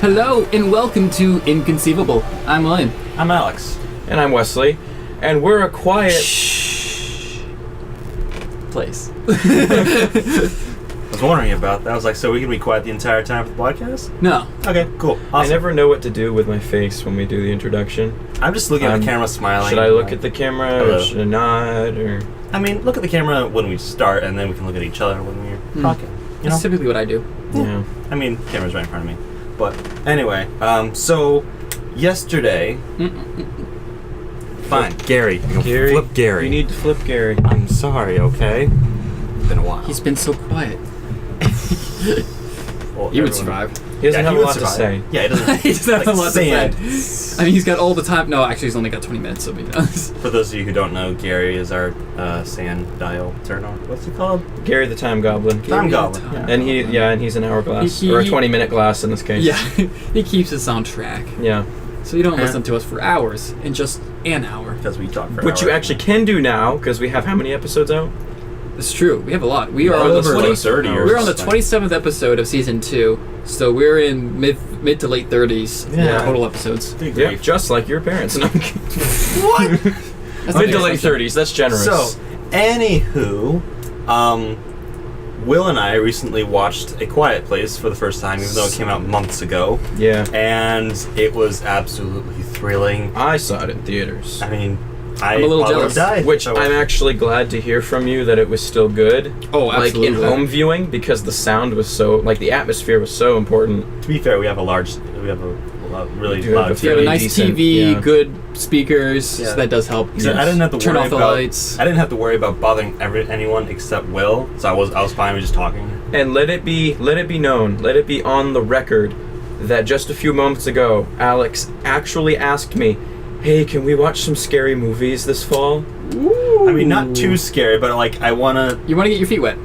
Hello and welcome to Inconceivable. I'm William. I'm Alex. And I'm Wesley. And we're a quiet... place. I was wondering about that. I was like, so we can be quiet the entire time for the podcast? No. Okay, cool. Awesome. I never know what to do with my face when we do the introduction. I'm just looking at the camera smiling. Should I look at the camera or should I not? Or... I mean, look at the camera when we start and then we can look at each other when we're talking. You That's know? typically what I do. Yeah. I mean, camera's right in front of me. But anyway, so yesterday... Fine, Gary. Flip Gary. You need to flip Gary. I'm sorry, okay? It's been a while. He's been so quiet. Well, He would survive. He doesn't have a lot to say. Yeah, he doesn't. He doesn't have a lot to sand. say. I mean, he's got all the time. No, actually, he's only got 20 minutes, so he knows. For those of you who don't know, Gary is our sand dial turner. What's it called? Gary the Time Goblin. Time Goblin. Yeah. And he's an hourglass. He- or a 20-minute glass in this case. Yeah, he keeps us on track. Yeah. So you don't listen to us for hours, in just an hour. Because we talk for Which you hours. actually can do now, because we have how many episodes out? It's true. We have a lot. We are on Almost the 20, 30 or We're on the something. 27th episode of season 2, so we're in mid to late 30s Yeah. total episodes. Good Yeah, grief. just like your parents. No, What? That's mid to not late 30s, that's generous. So, anywho, Will and I recently watched A Quiet Place for the first time, even though it came out months ago, yeah. and it was absolutely thrilling. I saw it in theaters. I mean, I I'm a little probably jealous. died. Which So- I'm actually glad to hear from you that it was still good. Oh, Like in absolutely. home viewing, because the sound was so, like the atmosphere was so important. To be fair, we have a really You do loud have If you have a Really nice decent, TV, yeah. good speakers, Yeah. so that does help. So I didn't have to Turn worry off the about lights. I didn't have to worry about bothering anyone except Will. So I was fine with just talking. And let it be known, let it be on the record that just a few moments ago, Alex actually asked me, "Hey, can we watch some scary movies this fall?" I mean, not too scary, but like I wanna. You want to get your feet wet?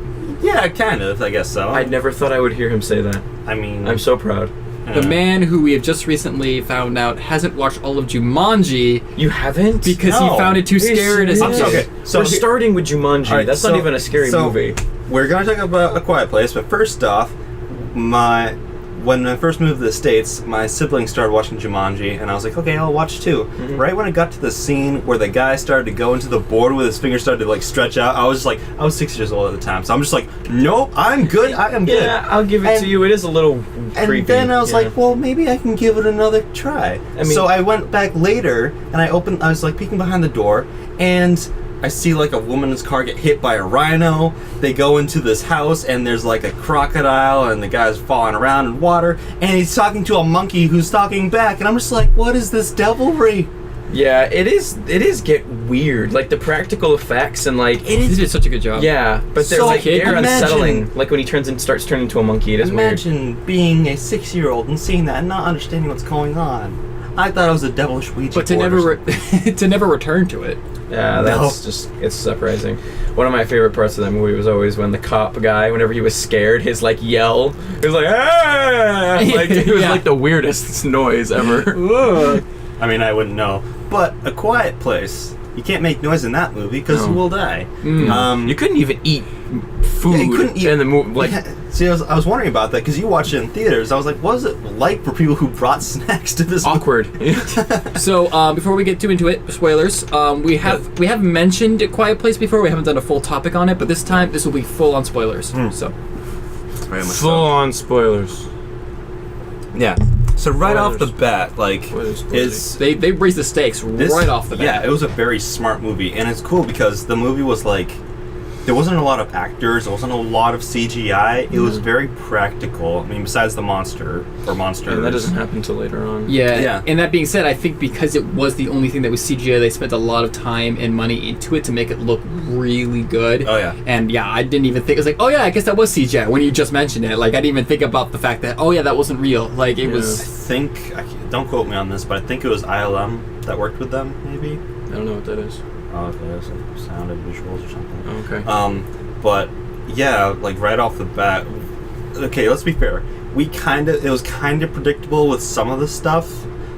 Yeah, kind of. I guess so. I never thought I would hear him say that. I mean, I'm so proud. The man who we have just recently found out hasn't watched all of Jumanji You haven't? because No. he found it too Are you scary to serious? see. Okay, so we're starting with Jumanji. All right, That's so- not even a scary so- movie. We're gonna talk about A Quiet Place, but first off, when I first moved to the States, my siblings started watching Jumanji, and I was like, okay, I'll watch too. Mm-hmm. Right when I got to the scene where the guy started to go into the board with his fingers started to like stretch out, I was 6 years old at the time, so I'm just like, nope, I'm good, I am good. Yeah, I'll give it And- to you. It is a little creepy. And then I was yeah. like, well, maybe I can give it another try. I mean- so I went back later, and I was like peeking behind the door, and I see like a woman's car get hit by a rhino. They go into this house, and there's like a crocodile, and the guy's falling around in water, and he's talking to a monkey who's talking back, and I'm just like, what is this devilry? Yeah, it is get weird. Like the practical effects and like He did such a good job. yeah, but they're So, like they're imagine- unsettling. Like when he starts turning into a monkey, it is weird. Imagine being a 6-year-old and seeing that and not understanding what's going on. I thought it was a devilish Ouija But to board or never something. to never return to it. Yeah, that's it's surprising. One of my favorite parts of that movie was always when the cop guy, whenever he was scared, his like yell, he was like, ah! Like it was Yeah. like the weirdest noise ever. I mean, I wouldn't know. But A Quiet Place, you can't make noise in that movie because No. you will die. You couldn't even eat food Yeah, you couldn't eat- in the movie. Like, Yeah, see, I was wondering about that because you watched it in theaters. I was like, what is it like for people who brought snacks to this awkward. So before we get too into it, spoilers. We have mentioned A Quiet Place before. We haven't done a full topic on it, but this time this will be full on spoilers. So Very much Full on spoilers. Yeah. So right off the Spoilers. bat, like, Spoilers. it's they raised the stakes right off the bat. Yeah, it was a very smart movie, and it's cool because the movie was like, there wasn't a lot of actors, there wasn't a lot of CGI. It was very practical. I mean, besides the monsters. And that doesn't happen until later on. Yeah. And that being said, I think because it was the only thing that was CGI, they spent a lot of time and money into it to make it look really good. Oh, yeah. And yeah, I didn't even think, it was like, oh yeah, I guess that was CGI when you just mentioned it. Like, I didn't even think about the fact that, oh yeah, that wasn't real. Like, it I was... think, don't quote me on this, but I think it was ILM that worked with them, maybe? I don't know what that is. Oh, okay, that's like sound and visuals or something. Oh, okay. But yeah, like right off the bat, okay, let's be fair. It was kind of predictable with some of the stuff.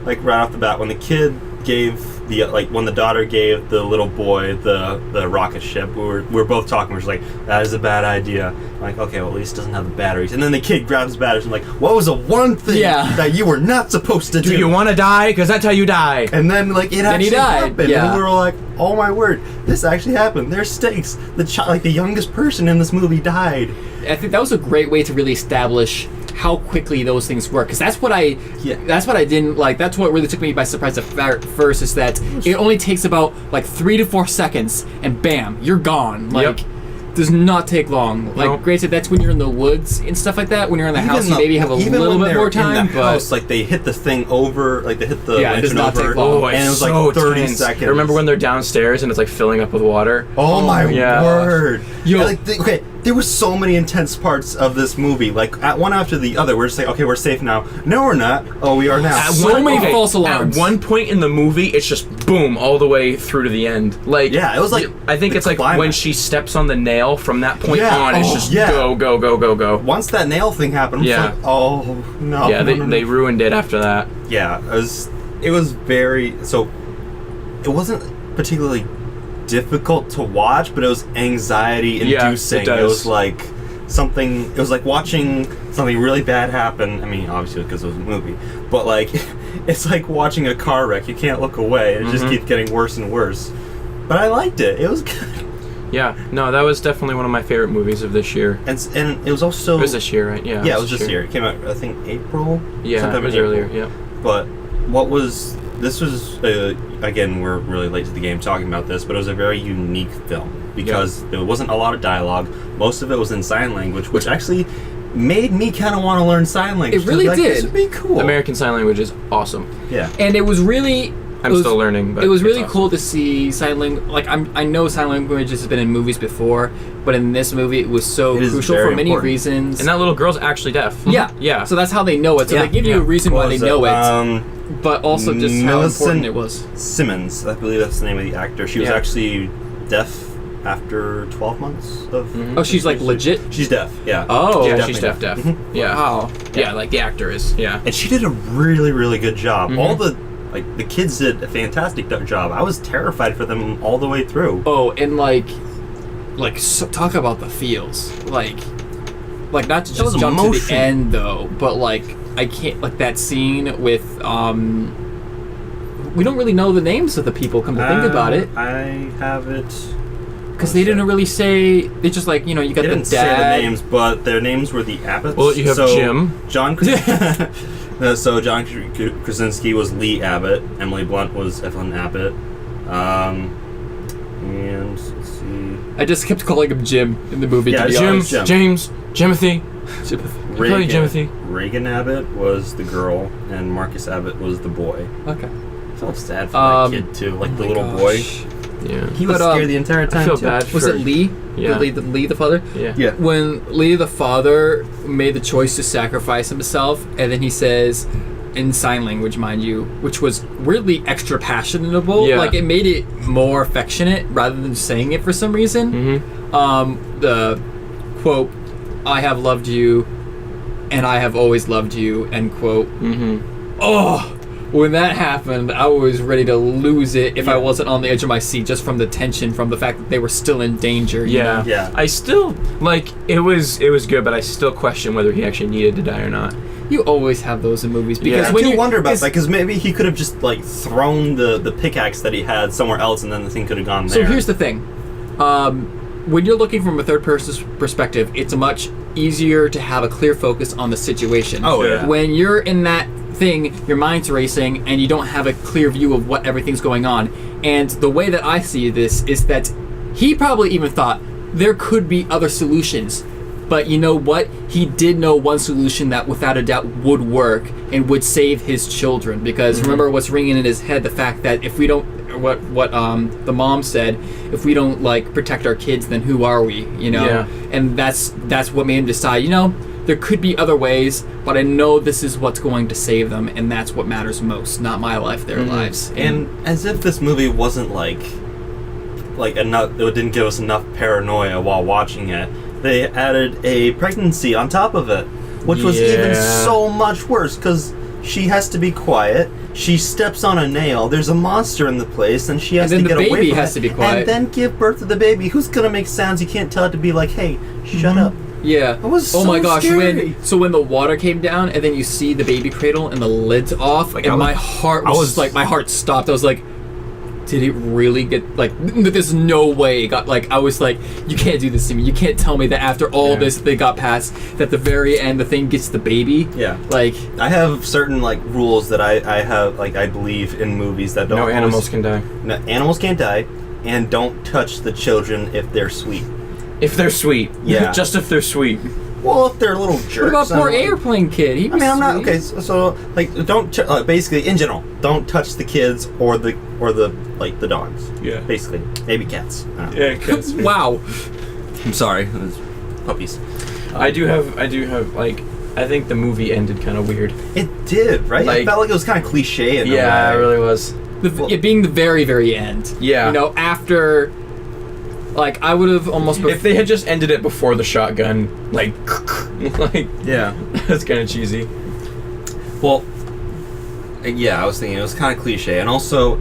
Like right off the bat, when the kid gave when the daughter gave the little boy the rocket ship, we were both talking. We're just like, that is a bad idea. I'm like, okay, well, at least it doesn't have the batteries. And then the kid grabs batteries and like, what was the one thing that you were not supposed to do? Do you want to die? Because that's how you die. And then like it actually happened. Yeah. And we were like, oh my word, this actually happened. There's stakes. The youngest person in this movie died. I think that was a great way to really establish how quickly those things work, because that's what I didn't like. That's what really took me by surprise at first, is that it only takes about like 3 to 4 seconds and bam, you're gone. Like, does not take long. Like, granted, that's when you're in the woods and stuff like that. When you're in the house, you maybe have a little bit more time. In the house, like they hit the thing over, like they hit the it does not over, take long. and it was so like 30 tense. seconds. I remember when they're downstairs and it's like filling up with water. Oh my word! Yo, okay, there were so many intense parts of this movie. Like at one after the other, we're just like, okay, we're safe now. No, we're not. Oh, we are now. So many false alarms. At one point in the movie, it's just boom all the way through to the end. Like, yeah, it was like I think it's climax. like when she steps on the nail from that point on, it's just go, go, go, go, go. Once that nail thing happened, I'm just like, oh no. Yeah, they ruined it after that. Yeah, it was very, so it wasn't particularly difficult to watch, but it was anxiety inducing. Yeah, it was like watching something really bad happen. I mean, obviously because it was a movie, but like it's like watching a car wreck. You can't look away. It just keeps getting worse and worse. But I liked it. It was good. Yeah, no, that was definitely one of my favorite movies of this year. And it was also... It was this year, right? Yeah, it was this year. It came out, I think, April? Yeah, it was earlier, yeah. But this was, again, we're really late to the game talking about this, but it was a very unique film because there wasn't a lot of dialogue. Most of it was in sign language, which actually made me kind of want to learn sign language. It really did. This would be cool. American Sign Language is awesome. Yeah. And it was really... I'm still learning, but it was really awesome. cool to see sign language. Like I know sign language has been in movies before, but in this movie it was so crucial for many reasons. And that little girl's actually deaf. Yeah, yeah. So that's how they know it. So they give you a reason why they know it, but also just how important it was. Simmons, I believe that's the name of the actor. She was actually deaf after 12 months of. Oh, she's like legit. She's deaf. Yeah. Oh, yeah, she's deaf. Yeah. Wow. Yeah, like the actor is. Yeah. And she did a really, really good job. All the kids did a fantastic job. I was terrified for them all the way through. Oh, and so talk about the feels. Like not to just jump to the end though, but like I can't that scene with we don't really know the names of the people. Come to think about it, I have it because they didn't really say. They just you got they the didn't dad. say the names, but their names were the Abbotts. Well, you have Jim, John. So John Krasinski was Lee Abbott. Emily Blunt was Evelyn Abbott. And let's see. I just kept calling him Jim in the movie. Yeah, to be honest. James, Jimothy. Reagan Abbott was the girl, and Marcus Abbott was the boy. Okay. I felt sad for that kid too, like the little boy. Yeah. He was scared the entire time. I feel too. bad. Was it Lee? Yeah. Lee the father? Yeah. When Lee the father made the choice to sacrifice himself, and then he says, in sign language, mind you, which was weirdly extra passionable. Yeah. Like it made it more affectionate rather than saying it for some reason. The quote, "I have loved you, and I have always loved you," end quote. Oh. When that happened, I was ready to lose it if I wasn't on the edge of my seat just from the tension, from the fact that they were still in danger. You know? Yeah. I still it was good, but I still question whether he actually needed to die or not. You always have those in movies because I when do wonder about that because maybe he could have just thrown the pickaxe that he had somewhere else, and then the thing could have gone there. So here's the thing: when you're looking from a third person's perspective, it's much easier to have a clear focus on the situation. Oh yeah. When you're in that thing, your mind's racing and you don't have a clear view of what everything's going on. And the way that I see this is that he probably even thought there could be other solutions. But you know what? He did know one solution that without a doubt would work and would save his children. Because remember what's ringing in his head, the fact that if we don't, what the mom said, if we don't protect our kids, then who are we? You know? Yeah. And that's what made him decide, there could be other ways, but I know this is what's going to save them, and that's what matters most, not my life, their lives. And as if this movie wasn't enough, it didn't give us enough paranoia while watching it, they added a pregnancy on top of it, which was even so much worse, because she has to be quiet, she steps on a nail. There's a monster in the place, and she has to get away from it. And then the baby has to be quiet. And then give birth to the baby. Who's gonna make sounds you can't tell it to be like, hey, shut up. Yeah. That was oh so my gosh, scary. when the water came down and then you see the baby cradle and the lid's off, Like, and my heart was like, my heart stopped. I was like, did it really get, like, there's no way it got, like, I was like, you can't do this to me. You can't tell me that after all this they got past, that the very end the thing gets the baby. Yeah. Like, I have certain, like, rules that I have, like, I believe in movies that don't No animals can die. No, animals can't die, and don't touch the children if they're sweet. If they're sweet. Yeah. Just if they're sweet. Well, if they're little jerks. what about poor I'm like- airplane kid? He I was mean, I'm not sweet. okay. So like, don't basically in general, don't touch the kids or the like the dogs. Yeah. Basically, maybe cats. I don't know. Yeah, because Wow. I'm sorry, it was puppies. I do have like, I think the movie ended kind of weird. It did, right? Like- It felt like it was kind of cliche. In a Yeah, it way. really was. It being the very, very end. Yeah. You know, after, like, I would have almost... If they had just ended it before the shotgun, like Yeah. that's kind of cheesy. Well, yeah, I was thinking it was kind of cliche, and also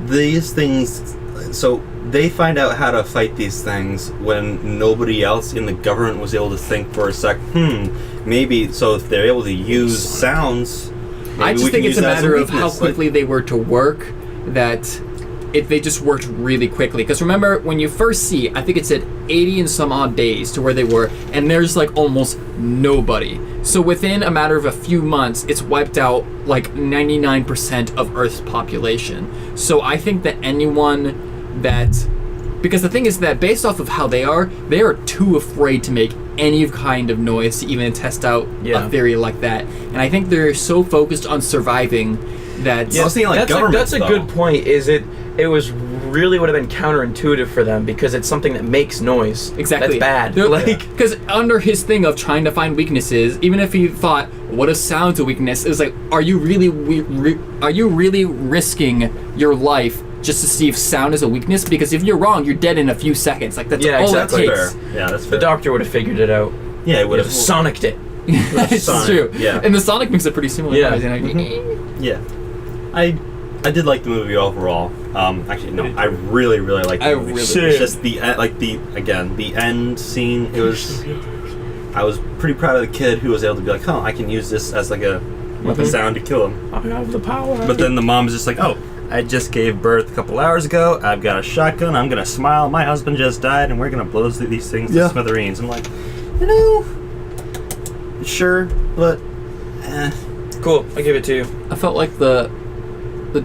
these things. So they find out how to fight these things when nobody else in the government was able to think for a sec. Maybe so if they're able to use sounds. I just think it's a matter of how quickly Like, they were to work, that if they just worked really quickly. Because remember, when you first see, I think it said 80 and some odd days to where they were, and there's like almost nobody. So within a matter of a few months, it's wiped out like 99% of Earth's population. So I think that anyone that... Because the thing is that based off of how they are too afraid to make any kind of noise to even test out a theory like that. And I think they're so focused on surviving that... I was thinking like government. That's a good point. It was really would have been counterintuitive for them because it's something that makes noise. Exactly. That's bad. Because under his thing of trying to find weaknesses, even if he thought, what a sound's a weakness, it's like, are you really risking your life just to see if sound is a weakness? Because if you're wrong, you're dead in a few seconds. Like, that's all exactly. it takes. Yeah, that's fair. The doctor would have figured it out. Yeah, it would Would have have sonicked it. It's Sonic, true. yeah. And the Sonic makes a pretty similar Yeah. noise. And Yeah, I did like the movie overall. Actually, no, I really liked the movie. It's just the end scene. It was. I was pretty proud of the kid who was able to be like, "Oh, I can use this as like a sound to kill him." I have the power. But then the mom's just like, "Oh, I just gave birth a couple hours ago. I've got a shotgun. I'm gonna smile. My husband just died, and we're gonna blow these things to smithereens." I'm like, sure, but Cool. I give it to you. I felt like the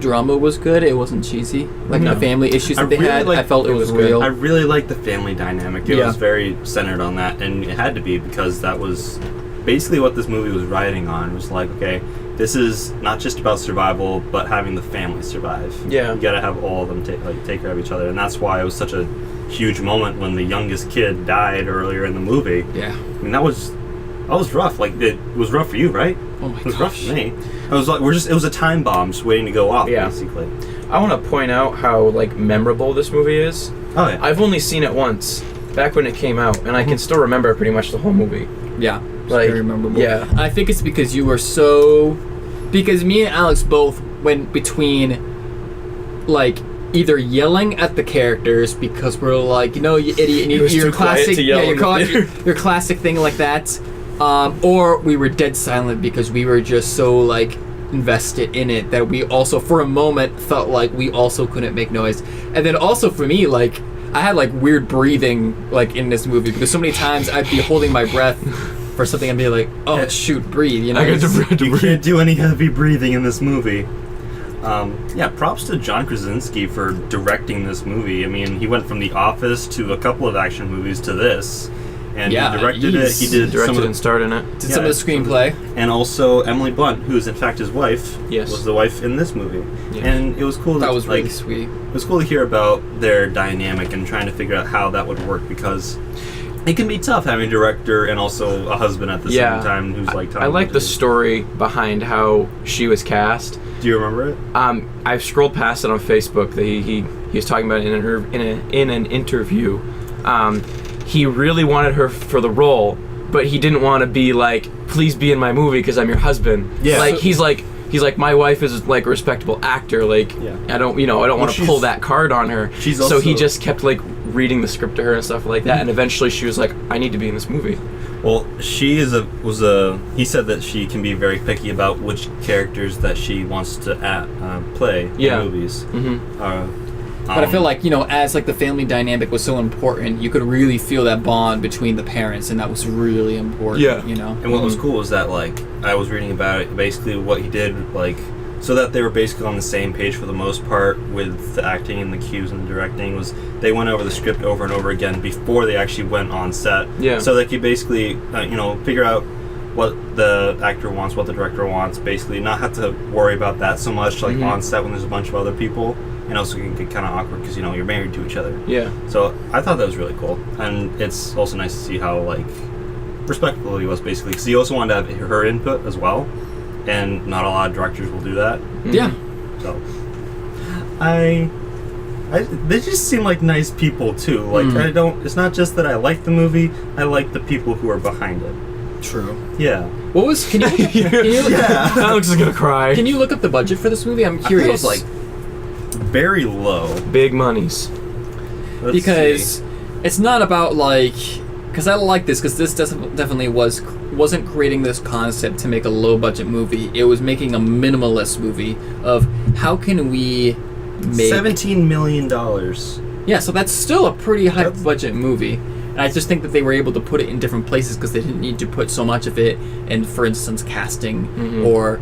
drama was good. It wasn't cheesy. Like the family issues that they had, I felt it was real. I really liked the family dynamic. It Yeah. was very centered on that, and it had to be because that was basically what this movie was riding on. It was like, okay, this is not just about survival, but having the family survive. Yeah. You gotta have all of them take care of each other, and that's why it was such a huge moment when the youngest kid died earlier in the movie. Yeah. I mean, that was rough. Like, it was rough for you, right? Oh my It was gosh. rough for me. I was like, it was a time bomb just waiting to go off, Yeah. basically. I want to point out how like memorable this movie is. Oh yeah. I've only seen it once, back when it came out, and I can still remember pretty much the whole movie. Yeah. It's Like, very memorable. yeah. I think it's because you were so... Because me and Alex both went between, like, either yelling at the characters because we're like, you idiot, and It was your too quiet classic, to yell in the theater. your classic thing like that, or we were dead silent because we were just so like invested in it that we also, for a moment, felt like we also couldn't make noise. And then also for me, like, I had like weird breathing like in this movie because so many times I'd be holding my breath for something and be like, oh shoot, breathe, I got to You can't do any heavy breathing in this movie. Yeah, props to John Krasinski for directing this movie. I mean, he went from The Office to a couple of action movies to this. And Yeah, he directed it. He did Directed some of and starred in it. Did some of the screenplay. And also Emily Blunt, who is in fact his wife, Yes. was the wife in this movie. Yeah. And it was cool. That was really like, sweet. It was cool to hear about their dynamic and trying to figure out how that would work because it can be tough having a director and also a husband at the same time who's like. I like the story behind how she was cast. Do you remember it? I've scrolled past it on Facebook. That he was talking about it in an interview. He really wanted her for the role, but he didn't want to be like, please be in my movie because I'm your husband. Yeah. Like he's he's like, my wife is like a respectable actor. Like, Yeah. I don't want to pull that card on her. She's so he also- just kept like reading the script to her and stuff like that. And eventually she was like, I need to be in this movie. Well, she he said that she can be very picky about which characters that she wants to play Yeah. in movies. But I feel like, as like the family dynamic was so important, you could really feel that bond between the parents, and that was really important. Yeah. And what was cool was that, like, I was reading about it, basically what he did, like, so that they were basically on the same page for the most part with the acting and the cues and the directing, was they went over the script over and over again before they actually went on set. Yeah. So they could basically, figure out what the actor wants, what the director wants, basically not have to worry about that so much, like, on set when there's a bunch of other people. And also it can get kind of awkward because, you're married to each other. Yeah. So I thought that was really cool. And it's also nice to see how, like, respectful he was, basically. Because he also wanted to have her input as well. And not a lot of directors will do that. Yeah. So they just seem like nice people, too. Like, it's not just that I like the movie, I like the people who are behind it. True. Yeah. What was? Can you? Alex is gonna cry. Can you look up the budget for this movie? I'm I think curious. it was, like, very low. Big monies. Let's because see. it's not about like, because I like this because this definitely wasn't creating this concept to make a low budget movie. It was making a minimalist movie of how can we make $17 million. Yeah, so that's still a pretty high budget movie. And I just think that they were able to put it in different places because they didn't need to put so much of it in, for instance, casting or.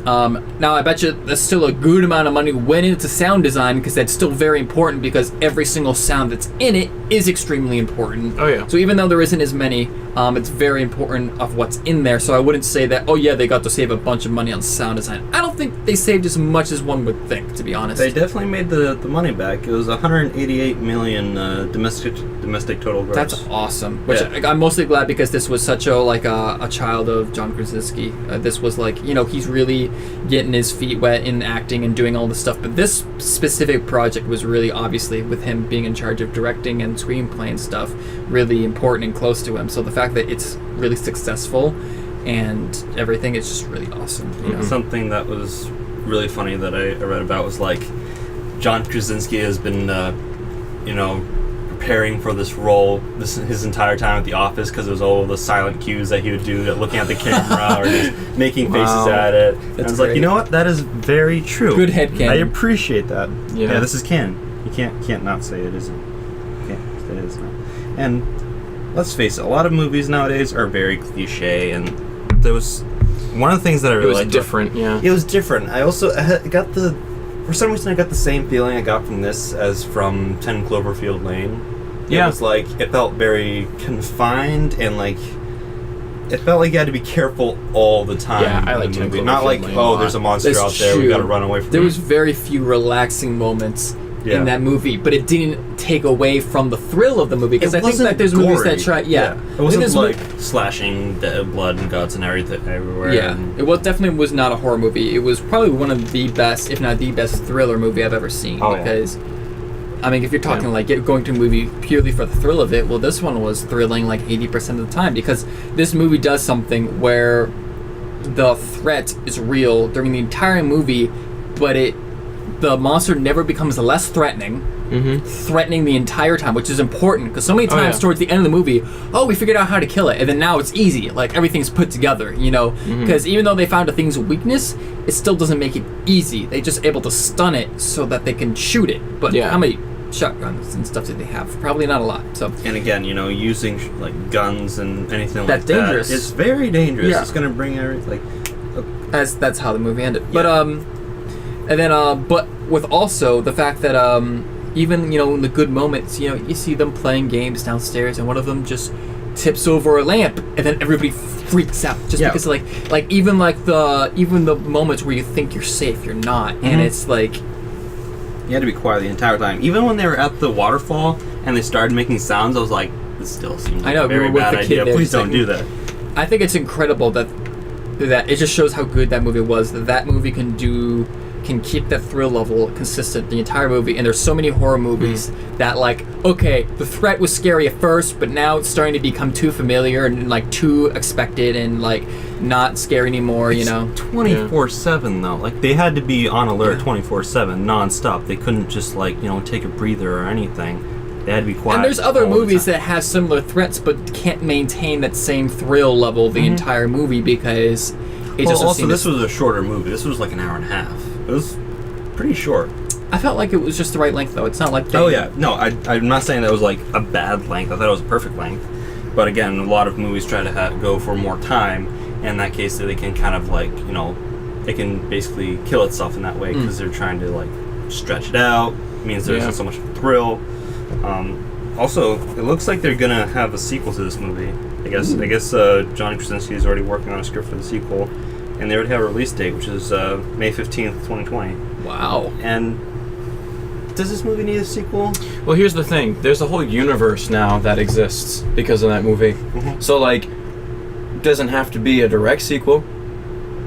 Now, I bet you there's still a good amount of money went into sound design because that's still very important because every single sound that's in it is extremely important. Oh, yeah. So even though there isn't as many, it's very important of what's in there. So I wouldn't say that, oh yeah, they got to save a bunch of money on sound design. I don't think they saved as much as one would think, to be honest. They definitely made the money back. It was 188 million domestic total gross. That's awesome. Which I'm mostly glad because this was such a child of John Krasinski. This was like, he's really getting his feet wet in acting and doing all this stuff. But this specific project was really obviously, with him being in charge of directing and screenplay and stuff, really important and close to him. So the fact that it's really successful and everything is just really awesome. Something that was really funny that I read about was like John Krasinski has been, preparing for this role his entire time at the office because it was all the silent cues that he would do, looking at the camera or just making faces at it. And I was like, you know what? That is very true. Good headcanon. I appreciate that. Yeah. This is canon. You can't not say it isn't. It is not. And let's face it, a lot of movies nowadays are very cliche, and there was one of the things that I really liked. It was different, yeah. It was different. I also for some reason I got the same feeling I got from this as from 10 Cloverfield Lane. Yeah. It was like, it felt very confined and like, it felt like you had to be careful all the time. Yeah, I in like the 10 movie. Not like, Cloverfield Lane a lot. there's a monster That's out there, we true. gotta run away from There it. was very few relaxing moments in that movie, but it didn't take away from the thrill of the movie. Because I think that there's movies that try, It wasn't like slashing blood and guts and everything everywhere. Yeah, and it definitely was not a horror movie. It was probably one of the best, if not the best, thriller movie I've ever seen. Oh, yeah. Because, I mean, if you're talking like going to a movie purely for the thrill of it, well, this one was thrilling like 80% of the time because this movie does something where the threat is real during the entire movie, but the monster never becomes less threatening. Threatening the entire time, which is important because so many times towards the end of the movie, we figured out how to kill it, and then now it's easy, like everything's put together, because even though they found a thing's weakness, it still doesn't make it easy. They just able to stun it so that they can shoot it. But how many shotguns and stuff did they have? Probably not a lot. So, and again, using like guns and anything That's like dangerous. that, it's very dangerous. Yeah. It's gonna bring everything. that's how the movie ended. Yeah. But and then but with also the fact that even in the good moments, you see them playing games downstairs, and one of them just tips over a lamp, and then everybody freaks out just because like even the moments where you think you're safe, you're not, and it's like You had to be quiet the entire time. Even when they were at the waterfall and they started making sounds, I was like, this still seems like a very bad idea. Please don't do that. I think it's incredible that it just shows how good that movie was. That movie can do can keep that thrill level consistent the entire movie, and there's so many horror movies that, like, okay, the threat was scary at first, but now it's starting to become too familiar and, like, too expected and, like, not scary anymore, you know? 24/7 though. Like, they had to be on alert 24/7, non-stop. They couldn't just, like, you know, take a breather or anything. They had to be quiet. And there's other all the movies time. that have similar threats but can't maintain that same thrill level the entire movie because it just also, seem this to... was a shorter movie. This was like an hour and a half. It was pretty short. I felt like it was just the right length, though. It's not like... Oh, yeah. No, I'm not saying that was, like, a bad length. I thought it was a perfect length. But, again, a lot of movies try to go for more time. And in that case, they can kind of, like, you know, it can basically kill itself in that way because they're trying to, like, stretch it out. It means there isn't so much thrill. Also, it looks like they're going to have a sequel to this movie. I guess Johnny Krasinski is already working on a script for the sequel. And they already have a release date, which is May 15th, 2020. Wow. And does this movie need a sequel? Well, here's the thing. There's a whole universe now that exists because of that movie. So, like, it doesn't have to be a direct sequel.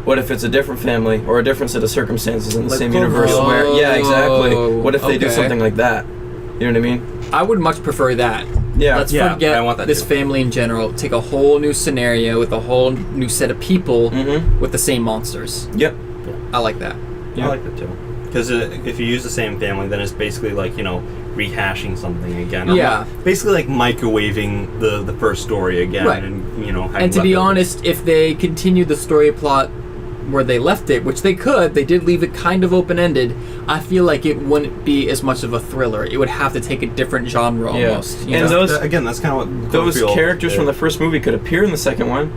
What if it's a different family or a different set of circumstances in the Like same Cloverfield. universe where... Yeah, exactly. What if they do Okay. something like that? You know what I mean? I would much prefer that. Yeah. Let's Yeah, forget I want that this too. family in general. Take a whole new scenario with a whole new set of people with the same monsters. Yep. I like that. Yeah. I like that too. Because if you use the same family, then it's basically like, you know, rehashing something again. Or Yeah. basically like microwaving the first story again. Right. And, you know, And to be honest, if they continued the story plot where they left it, which they could, they did leave it kind of open-ended, I feel like it wouldn't be as much of a thriller. It would have to take a different genre Yeah. almost. You And know? those- again, that's kind of what Those Cloverfield characters did. from the first movie could appear in the second one.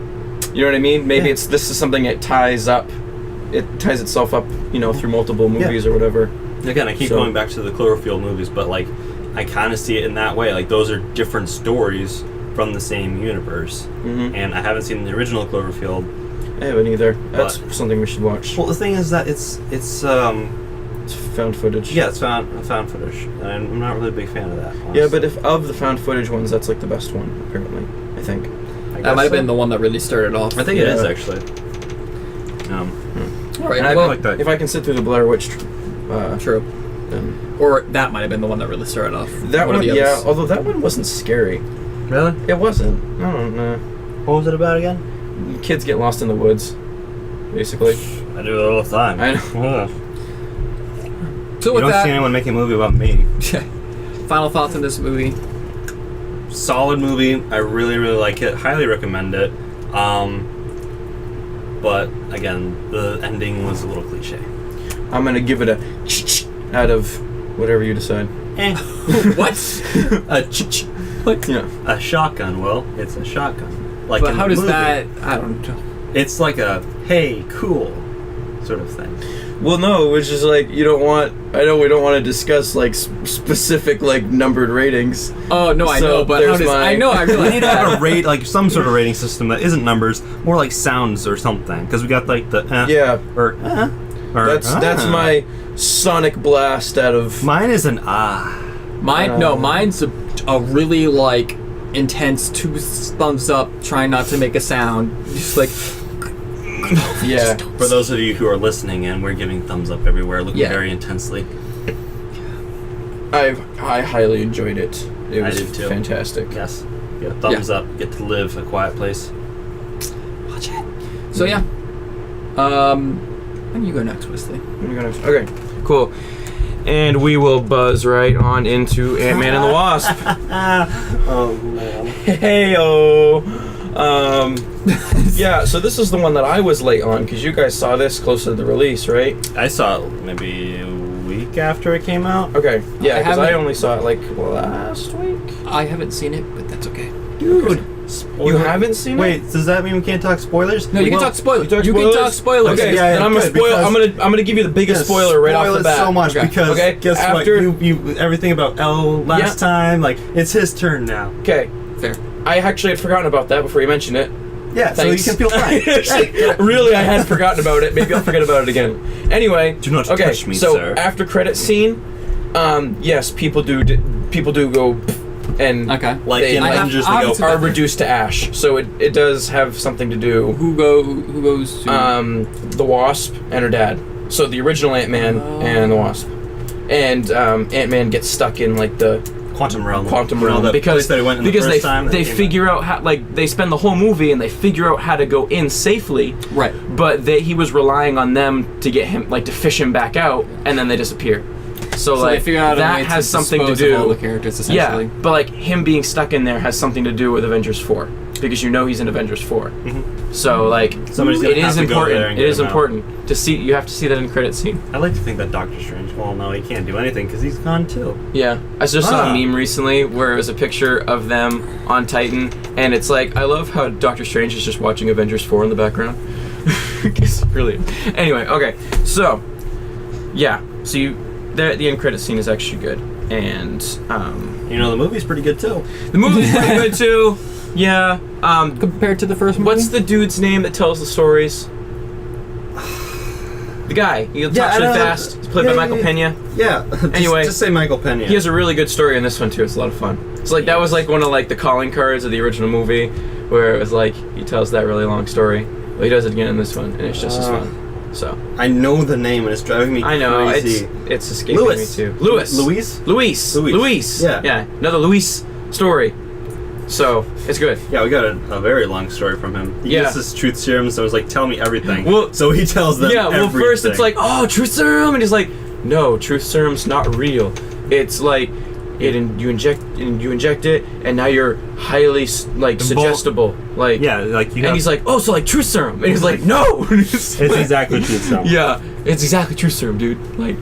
You know what I mean? Maybe Yeah. this is something it ties up. It ties itself up, you know, through multiple movies or whatever. Again, I keep So- going back to the Cloverfield movies, but like I kind of see it in that way. Like those are different stories from the same universe, and I haven't seen the original Cloverfield. I haven't either. That's something we should watch. Well, the thing is that it's It's found footage. yeah, it's found footage, and I'm not really a big fan of that. Honestly. Yeah, but if of the found footage ones, that's like the best one, apparently. I think. That might have been the one that really started off. I think it Yeah. is actually. All right, And I well, like that. If I can sit through the Blair Witch, true. then Or that might have been the one that really started off. that One of one, the yeah. others. Although that one wasn't scary. Really? It wasn't. I don't know. What was it about again? Kids get lost in the woods, basically. I do it all the time. I know. Ugh. So You with don't see that, anyone making a movie about me. final thoughts on this movie? Solid movie. I really, really like it. Highly recommend it. But again, the ending was a little cliche. I'm gonna give it a out of whatever you decide. What? What? Yeah. A shotgun. Well, it's a shotgun. Like But in how the does movie. that? I don't know. It's like a hey, cool, sort of thing. Well, no, which is like you don't want. I know we don't want to discuss like specific like numbered ratings. Oh no, I So, know, but how there's does? my- I know, I We realize need to have a that. rate, like some sort of rating system that isn't numbers, more like sounds or something. Because we got like the Yeah, or or that's my sonic blast out of. Mine is an ah. Mine's a really like intense two thumbs up, trying not to make a sound, just like. Yeah. For those of you who are listening, and we're giving thumbs up everywhere, looking Yeah. very intensely. I highly enjoyed it. It I was did too. fantastic. Yes. Yeah, thumbs up. Get to live a quiet place. Watch it. So yeah. When do you go next, Wesley? Okay, cool. And we will buzz right on into Ant-Man and the Wasp. Oh man. Heyo. Yeah, so this is the one that I was late on because you guys saw this closer to the release, right? I saw it maybe a week after it came out. Okay, yeah, because I haven't- only saw it like last week. I haven't seen it, but that's okay. Dude, Spoiler- you haven't seen it? Wait, does that mean we can't talk spoilers? No, you can Well, talk spoilers. you talk You can spoilers? talk spoilers. Okay, Yeah, then I'm gonna good, spoil. because- I'm gonna give you the biggest spoiler right off Spoil the it bat. so much Okay. because Okay, guess after- what? You everything about L last time, like it's his turn now. Okay, Fair. I actually had forgotten about that before you mentioned it. Yeah, Thanks. so you can feel fine. Really, I had forgotten about it. Maybe I'll forget about it again. Anyway, Do not okay, touch me, so sir. after credit scene, yes, people do go and Okay. Like they in I have- Avengers, I they have go. to- are reduced to ash. So it does have something to do. Who goes to? The Wasp and her dad. So the original Ant-Man and the Wasp, and Ant-Man gets stuck in like the Quantum realm. because that he went in because the first time, they figure out how, like, they spend the whole movie and they figure out how to go in safely. Right. But he was relying on them to get him, like, to fish him back out, and then they disappear. So like, they figure out that a way has to something to dispose do. of all the characters, essentially. Yeah, but like him being stuck in there has something to do with Avengers 4 because you know he's in Avengers 4. So like, Somebody's gonna it have is to go there and important. It get is him out. important to see. You have to see that in credit scene. I like to think that Doctor Strange. Well, no, he can't do anything because he's gone too. Yeah, I just saw a meme recently where it was a picture of them on Titan, and it's like, I love how Doctor Strange is just watching Avengers 4 in the background. It's brilliant. Anyway, okay, so yeah, so the end credit scene is actually good, and You know, the movie's pretty good too. the movie's pretty good too. Yeah. Compared to the first movie? What's the dude's name that tells the stories? The guy. He talks really fast. He's played by Michael Pena. Yeah. Anyway, just say Michael Pena. He has a really good story in this one too. It's a lot of fun. It's like that was like one of like the calling cards of the original movie, where it was like he tells that really long story. Well, he does it again in this one, and it's just as fun. So I know the name, and it's driving me I know crazy. it's escaping me too. Luis. Yeah. Another Luis story. So it's good. Yeah, we got a very long story from him. He gets this truth serum, so I was like, tell me everything. Well, so he tells them everything. First it's like, oh, truth serum, and he's like, no, truth serum's not real. It's like you inject it, and now you're highly like suggestible. Like and he's like, oh, so like truth serum, and he's like, no, it's exactly truth serum. Yeah, it's exactly truth serum, dude. Like,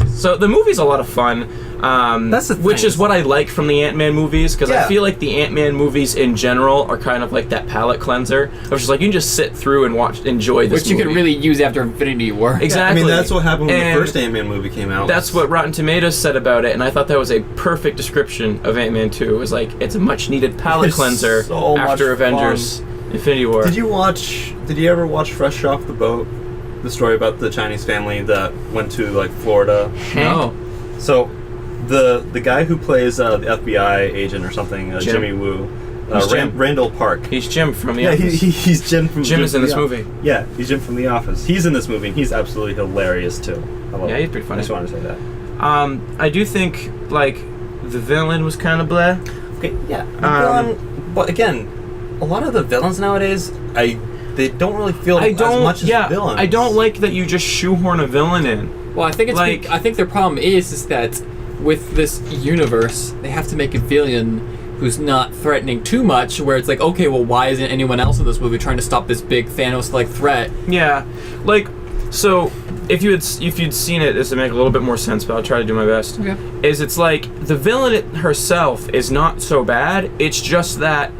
so the movie's a lot of fun. That's the thing. Which is what I like from the Ant-Man movies, because I feel like the Ant-Man movies in general are kind of like that palate cleanser. Of just like, you can just sit through and enjoy this Which you movie. can really use after Infinity War. Exactly. I mean, that's what happened when the first Ant-Man movie came out. That's what Rotten Tomatoes said about it, and I thought that was a perfect description of Ant-Man 2. It was like, it's a much-needed palate cleanser after Avengers Infinity War. Did you ever watch Fresh Off the Boat? The story about the Chinese family that went to like Florida? No. So the guy who plays the FBI agent or something, Jimmy Woo, Randall Park. He's Jim from The Office. He's Jim from Jim is in this movie. Yeah, he's Jim from The Office. He's in this movie, and he's absolutely hilarious too. I love he's pretty funny. I just wanted to say that. I do think like the villain was kind of blah. Okay, yeah. But again, a lot of the villains nowadays, they don't really feel as much as villains. I don't like that you just shoehorn a villain in. Well, I think it's like, I think their problem is that with this universe, they have to make a villain who's not threatening too much, where it's like, okay, well, why isn't anyone else in this movie trying to stop this big Thanos-like threat? Yeah, like, so if you'd seen it, this would make a little bit more sense, but I'll try to do my best. Okay. It's like the villain herself is not so bad. It's just that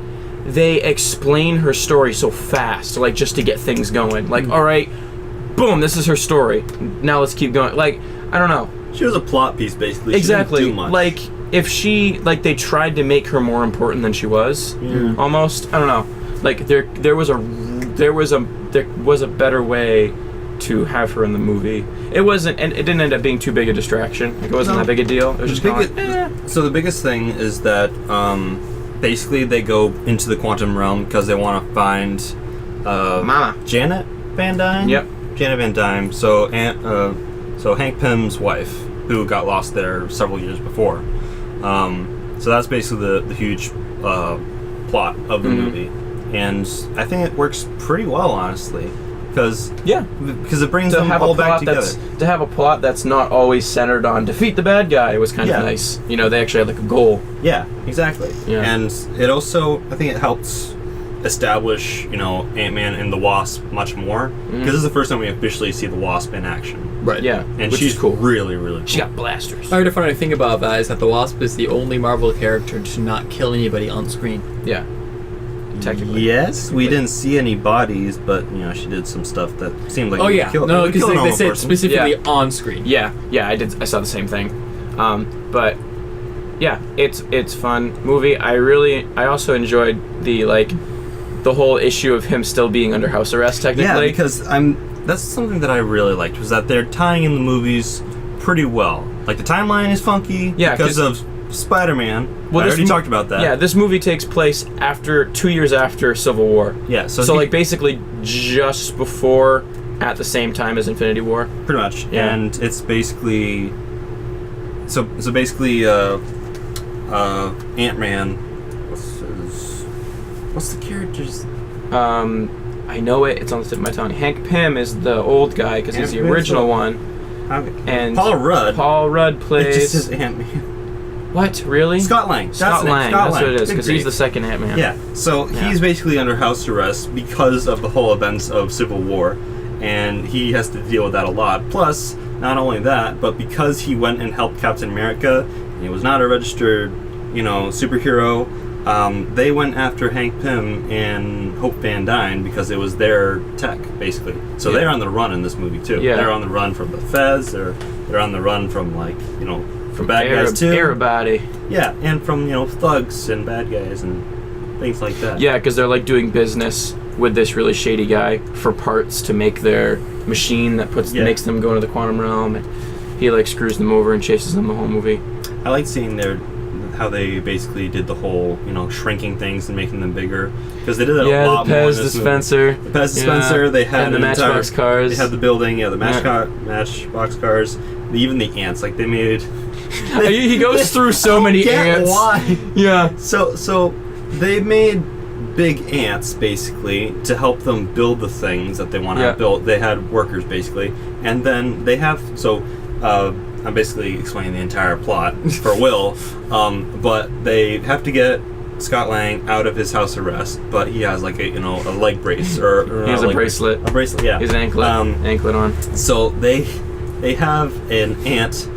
they explain her story so fast, like just to get things going. Like, all right, boom, this is her story. Now let's keep going. Like, I don't know. She was a plot piece, basically. Exactly. She didn't do much. Like, if they tried to make her more important than she was, almost. I don't know. Like, there was a better way to have her in the movie. It wasn't, and it didn't end up being too big a distraction. Like, it wasn't that big a deal. It was just kind of like, So the biggest thing is that basically they go into the quantum realm because they want to find Mama. Janet Van Dyne. Yep. Janet Van Dyne. So Hank Pym's wife, who got lost there several years before. So that's basically the huge plot of the movie, and I think it works pretty well, honestly, because it brings them all back together. To have a plot that's not always centered on defeat the bad guy was kind of nice. You know, they actually had like a goal. Yeah, exactly. Yeah. And it also, I think it helps establish, Ant-Man and the Wasp much more, because this is the first time we officially see the Wasp in action. Right. Yeah. And which she's is cool. Really, really cool. She got blasters. I heard a funny thing about that is that the Wasp is the only Marvel character to not kill anybody on screen. Yeah. Technically. Yes, we didn't see any bodies, but she did some stuff that seemed like no, because they said specifically on screen. Yeah, I saw the same thing. But yeah, it's fun movie. I also enjoyed the whole issue of him still being under house arrest technically. Yeah, because that's something that I really liked, was that they're tying in the movies pretty well. Like, the timeline is funky because of Spider-Man. Well, I already talked about that. Yeah, this movie takes place 2 years after Civil War. Yeah, so like basically just before at the same time as Infinity War. Pretty much. Yeah. And it's basically so basically Ant-Man, what's the character's I know it. It's on the tip of my tongue. Hank Pym is the old guy because he's the original one. And Paul Rudd. Paul Rudd It plays. just says Ant-Man. What? Really? Scott Lang. Scott Lang. That's what it is because he's the second Ant-Man. Yeah. So Yeah. he's basically under house arrest because of the whole events of Civil War, and he has to deal with that a lot. Plus, not only that, but because he went and helped Captain America, and he was not a registered, superhero. They went after Hank Pym and Hope Van Dyne because it was their tech, basically. So they're on the run in this movie too. Yeah. They're on the run from the feds. They're on the run from from bad guys too. Everybody. Yeah, and from thugs and bad guys and things like that. Yeah, because they're like doing business with this really shady guy for parts to make their machine that makes them go into the quantum realm, and he like screws them over and chases them the whole movie. I like seeing how they basically did the whole shrinking things and making them bigger, because they did that a lot the more in Pez this dispenser. movie. The Pez dispenser. They had and the an Matchbox cars. They had the building. Yeah, the Matchbox cars. Even the ants. Like they made. He goes through so many ants. Why? Yeah. So they made big ants basically to help them build the things that they want to have built. They had workers basically, and then they have I'm basically explaining the entire plot for Will, but they have to get Scott Lang out of his house arrest, but he has like a leg brace or he has a bracelet. A bracelet, yeah. His anklet on. So they have an ant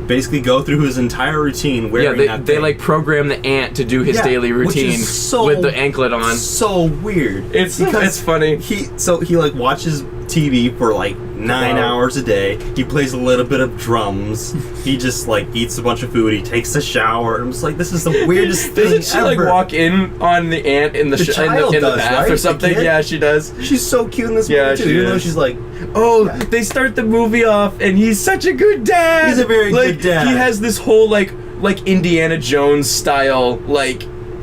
basically go through his entire routine wearing that they thing. like program the ant to do his daily routine which is with the anklet on. So weird. It's funny. He like watches TV for like 9 hours a day. He plays a little bit of drums. He just like eats a bunch of food. He takes a shower. I'm just like, this is the weirdest thing Doesn't she ever. like walk in on the ant in the child in the does, bath right? or something? The kid? Yeah, she does. She's so cute in this Yeah, movie too. she Even though is. she's like, They start the movie off, and he's such a good dad. He's a very good dad. He has this whole like Indiana Jones style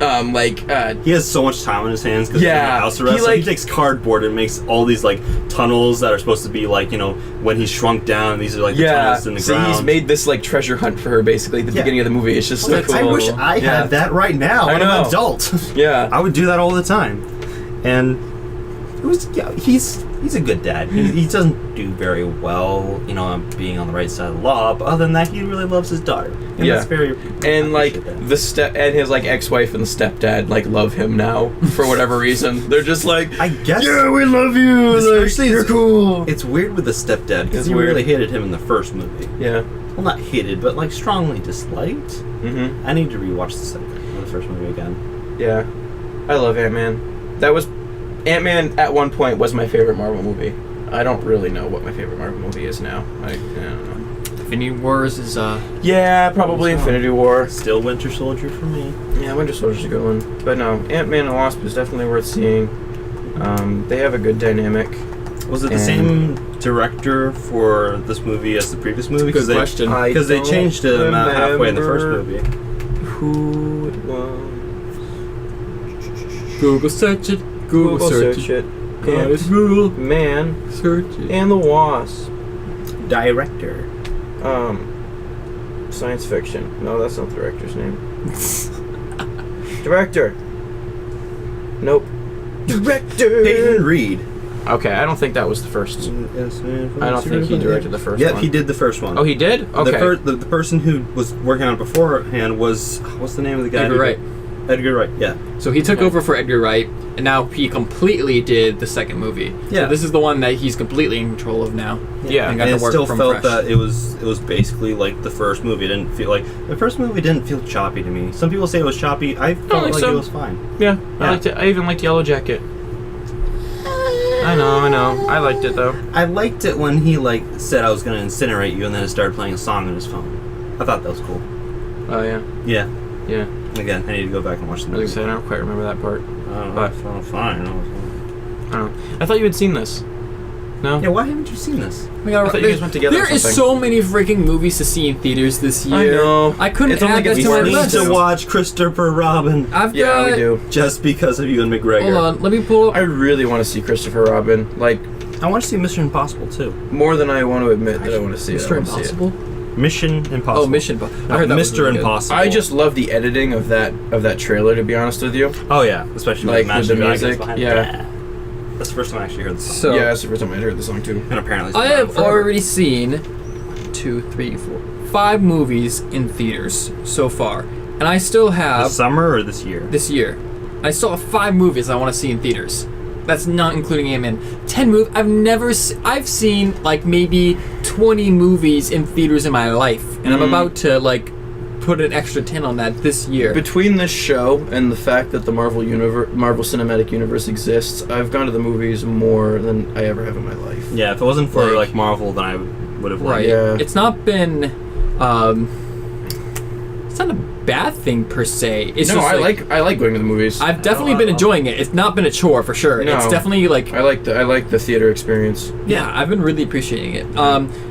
he has so much time on his hands because he's in the house arrest. He takes cardboard and makes all these like tunnels that are supposed to be like when he's shrunk down. These are like the tunnels in the ground. He's made this like treasure hunt for her basically at the beginning of the movie. It's just so cool. I wish I had that right now. I when know. I'm an adult. Yeah, I would do that all the time, and it was he's a good dad. He doesn't do very well, being on the right side of the law. But other than that, he really loves his daughter. And that's very. And like his like ex-wife and the stepdad like love him now for whatever reason. They're just like, I guess. Yeah, we love you. Especially you're cool. It's weird with the stepdad because he really hated him in the first movie. Yeah. Well, not hated, but like strongly disliked. Mm-hmm. I need to rewatch the first movie again. Yeah, I love Ant-Man. Ant-Man at one point was my favorite Marvel movie. I don't really know what my favorite Marvel movie is now. I don't know. Infinity Wars is Yeah, probably Infinity War. Still Winter Soldier for me. Yeah, Winter Soldier's a good one. But no, Ant-Man and the Wasp is definitely worth seeing. They have a good dynamic. Was it the same director for this movie as the previous movie? Good question. Because they changed him halfway in the first movie. Who it was? Google search it. Google search it. Google Man search it. and the Wasp. Director. Science fiction. No, that's not the director's name. Director. Nope. Director. Peyton Reed. Okay, I don't think that was the first. I don't think he directed the first one. Yep, he did the first one. Oh, he did? Okay. The person who was working on it beforehand was, what's the name of the guy? Edgar Wright. Edgar Wright, yeah. So he took over for Edgar Wright, and now he completely did the second movie. Yeah. So this is the one that he's completely in control of now. Yeah. And got And to it work still from felt fresh. that it was basically like the first movie. It didn't feel like the first movie didn't feel choppy to me. Some people say it was choppy. I felt think like so. it was fine. Yeah, I liked it. I even liked Yellow Jacket. I know. I liked it though. I liked it when he like said I was gonna incinerate you, and then it started playing a song on his phone. I thought that was cool. Oh yeah. Yeah. Yeah. Again, I need to go back and watch the I movie. was gonna say I don't quite remember that part. But fine. I don't know. I thought you had seen this. No? Yeah, why haven't you seen this? We got- I thought you guys went together There or is something. so many freaking movies to see in theaters this year. I know. I couldn't It's only add that gonna to be my more We need list. than to watch Christopher Robin I've Yeah, got. we do. just because of Ewan McGregor. Hold on, let me pull up. I really want to see Christopher Robin. Like, I want to see Mission Impossible too. More than I want to admit that I want to see it. Mr. I wanna see it. Impossible. Mission Impossible. Oh, Mission Impossible. No, I heard that was Mr. really good. Impossible. I just love the editing of that trailer. To be honest with you, Oh yeah, especially Like, with with the the Magic music, behind yeah. it. That's the first time I actually heard the song. So yeah, that's the first time I heard the song too. And apparently, it's I been around have forever. already seen 1, 2, 3, 4, 5 movies in theaters so far, and I still have This summer or this year? this year. I still have 5 movies I want to see in theaters. That's not including Ant-Man. 10 movies. I've seen like maybe 20 movies in theaters in my life, and I'm about to like put an extra 10 on that this year. Between this show and the fact that the Marvel Cinematic Universe exists, I've gone to the movies more than I ever have in my life. Yeah, if it wasn't for Like- like Marvel, then I would have Right. Yeah. It's not been. It's not a bad thing per se. It's No, just I like going to the movies. I've definitely I been love enjoying it. It's not been a chore for sure. No. It's definitely like I like the theater experience. yeah. I've been really appreciating it.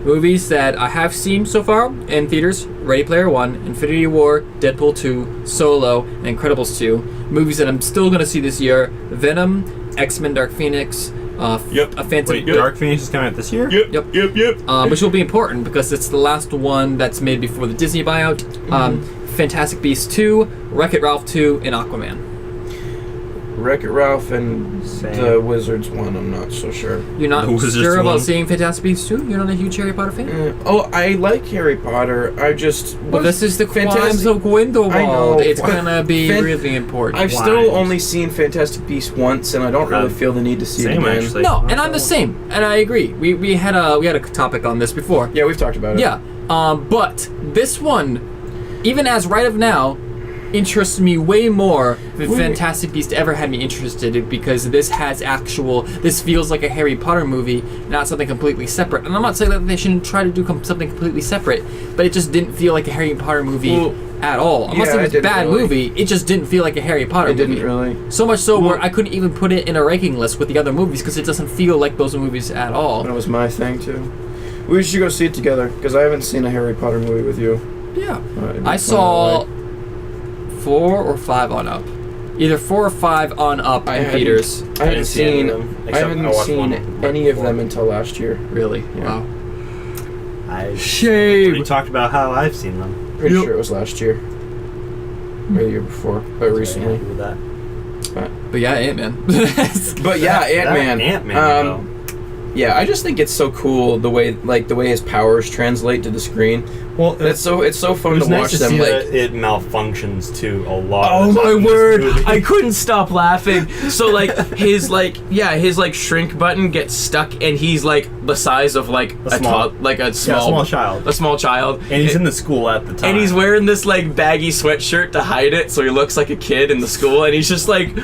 Movies that I have seen so far in theaters: Ready Player One, Infinity War, Deadpool 2, Solo, and Incredibles 2. Movies that I'm still gonna see this year: Venom, X-Men: Dark Phoenix. Yep. A Phantom. Wait, Dark Phoenix is coming out this year? Yep. Yep. Which will be important because it's the last one that's made before the Disney buyout. Fantastic Beasts 2, Wreck-It Ralph 2, and Aquaman. Wreck-It Ralph and Same. the Wizards one, I'm not so sure. You're not Who was sure this about one? seeing Fantastic Beasts 2? You're not a huge Harry Potter fan? Oh, I like Harry Potter. I just... Well, this is the Crimes Fantastic- of Grindelwald. I know. It's gonna be Fan- really important. I've Why? still only seen Fantastic Beasts once, and I don't really feel the need to see it Same, again. actually. No, and I'm the same, and I agree. We had a topic on this before. Yeah, we've talked about it. Yeah, but this one, even as right of now, interests me way more than Fantastic Beasts ever had me interested because this feels like a Harry Potter movie, not something completely separate. And I'm not saying that they shouldn't try to do something completely separate, but it just didn't feel like a Harry Potter movie at all. I'm not yeah, saying it it's a didn't bad really. movie, it just didn't feel like a Harry Potter It movie. didn't really. So much so where I couldn't even put it in a ranking list with the other movies because it doesn't feel like those movies at all. That was my thing, too. We should go see it together, because I haven't seen a Harry Potter movie with you. Yeah. It'd be I fun saw to, 4 or 5 on up. Either 4 or 5 on up I in hadn't- theaters. I haven't see any seen. of them, I except haven't watched seen one any of before. them until last year. Really? Yeah. Wow. I Shame. already talked about how I've seen them. Pretty sure it was last year. Or the year before, but recently. Happy with that. But yeah, Ant-Man. But yeah, That Ant-Man. Ant-Man, Yeah, I just think it's so cool the way his powers translate to the screen. Well, It's so fun it was to nice watch to them see like. that it malfunctions too a lot. Oh of the my time in this word! movie. I couldn't stop laughing. So like his shrink button gets stuck, and he's like the size of like a small child. a small child, And he's in the school at the time. and he's wearing this like baggy sweatshirt to hide it, so he looks like a kid in the school, and he's just like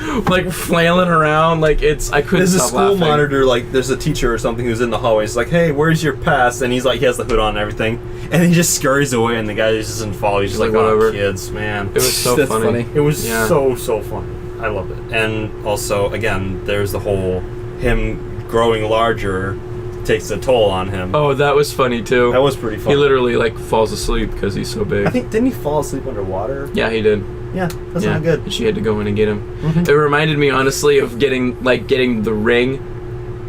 flailing around like it's. I couldn't There's a stop school laughing. monitor, like there's a teacher or something who's in the hallway. He's like, "Hey, where's your pass?" And he's like, he has the hood on and everything, and he just scurries away, and the guy just doesn't follow. He's just like, Whatever. "Oh, kids, man." It was so That's funny. funny. It was Yeah. so funny. I loved it. And also, again, there's the whole him growing larger takes a toll on him. Oh, that was funny too. That was pretty funny. He literally like falls asleep because he's so big. I think, didn't he fall asleep underwater? Yeah, he did. Yeah, that's yeah, not good. and she had to go in and get him. Mhm. It reminded me honestly of getting the ring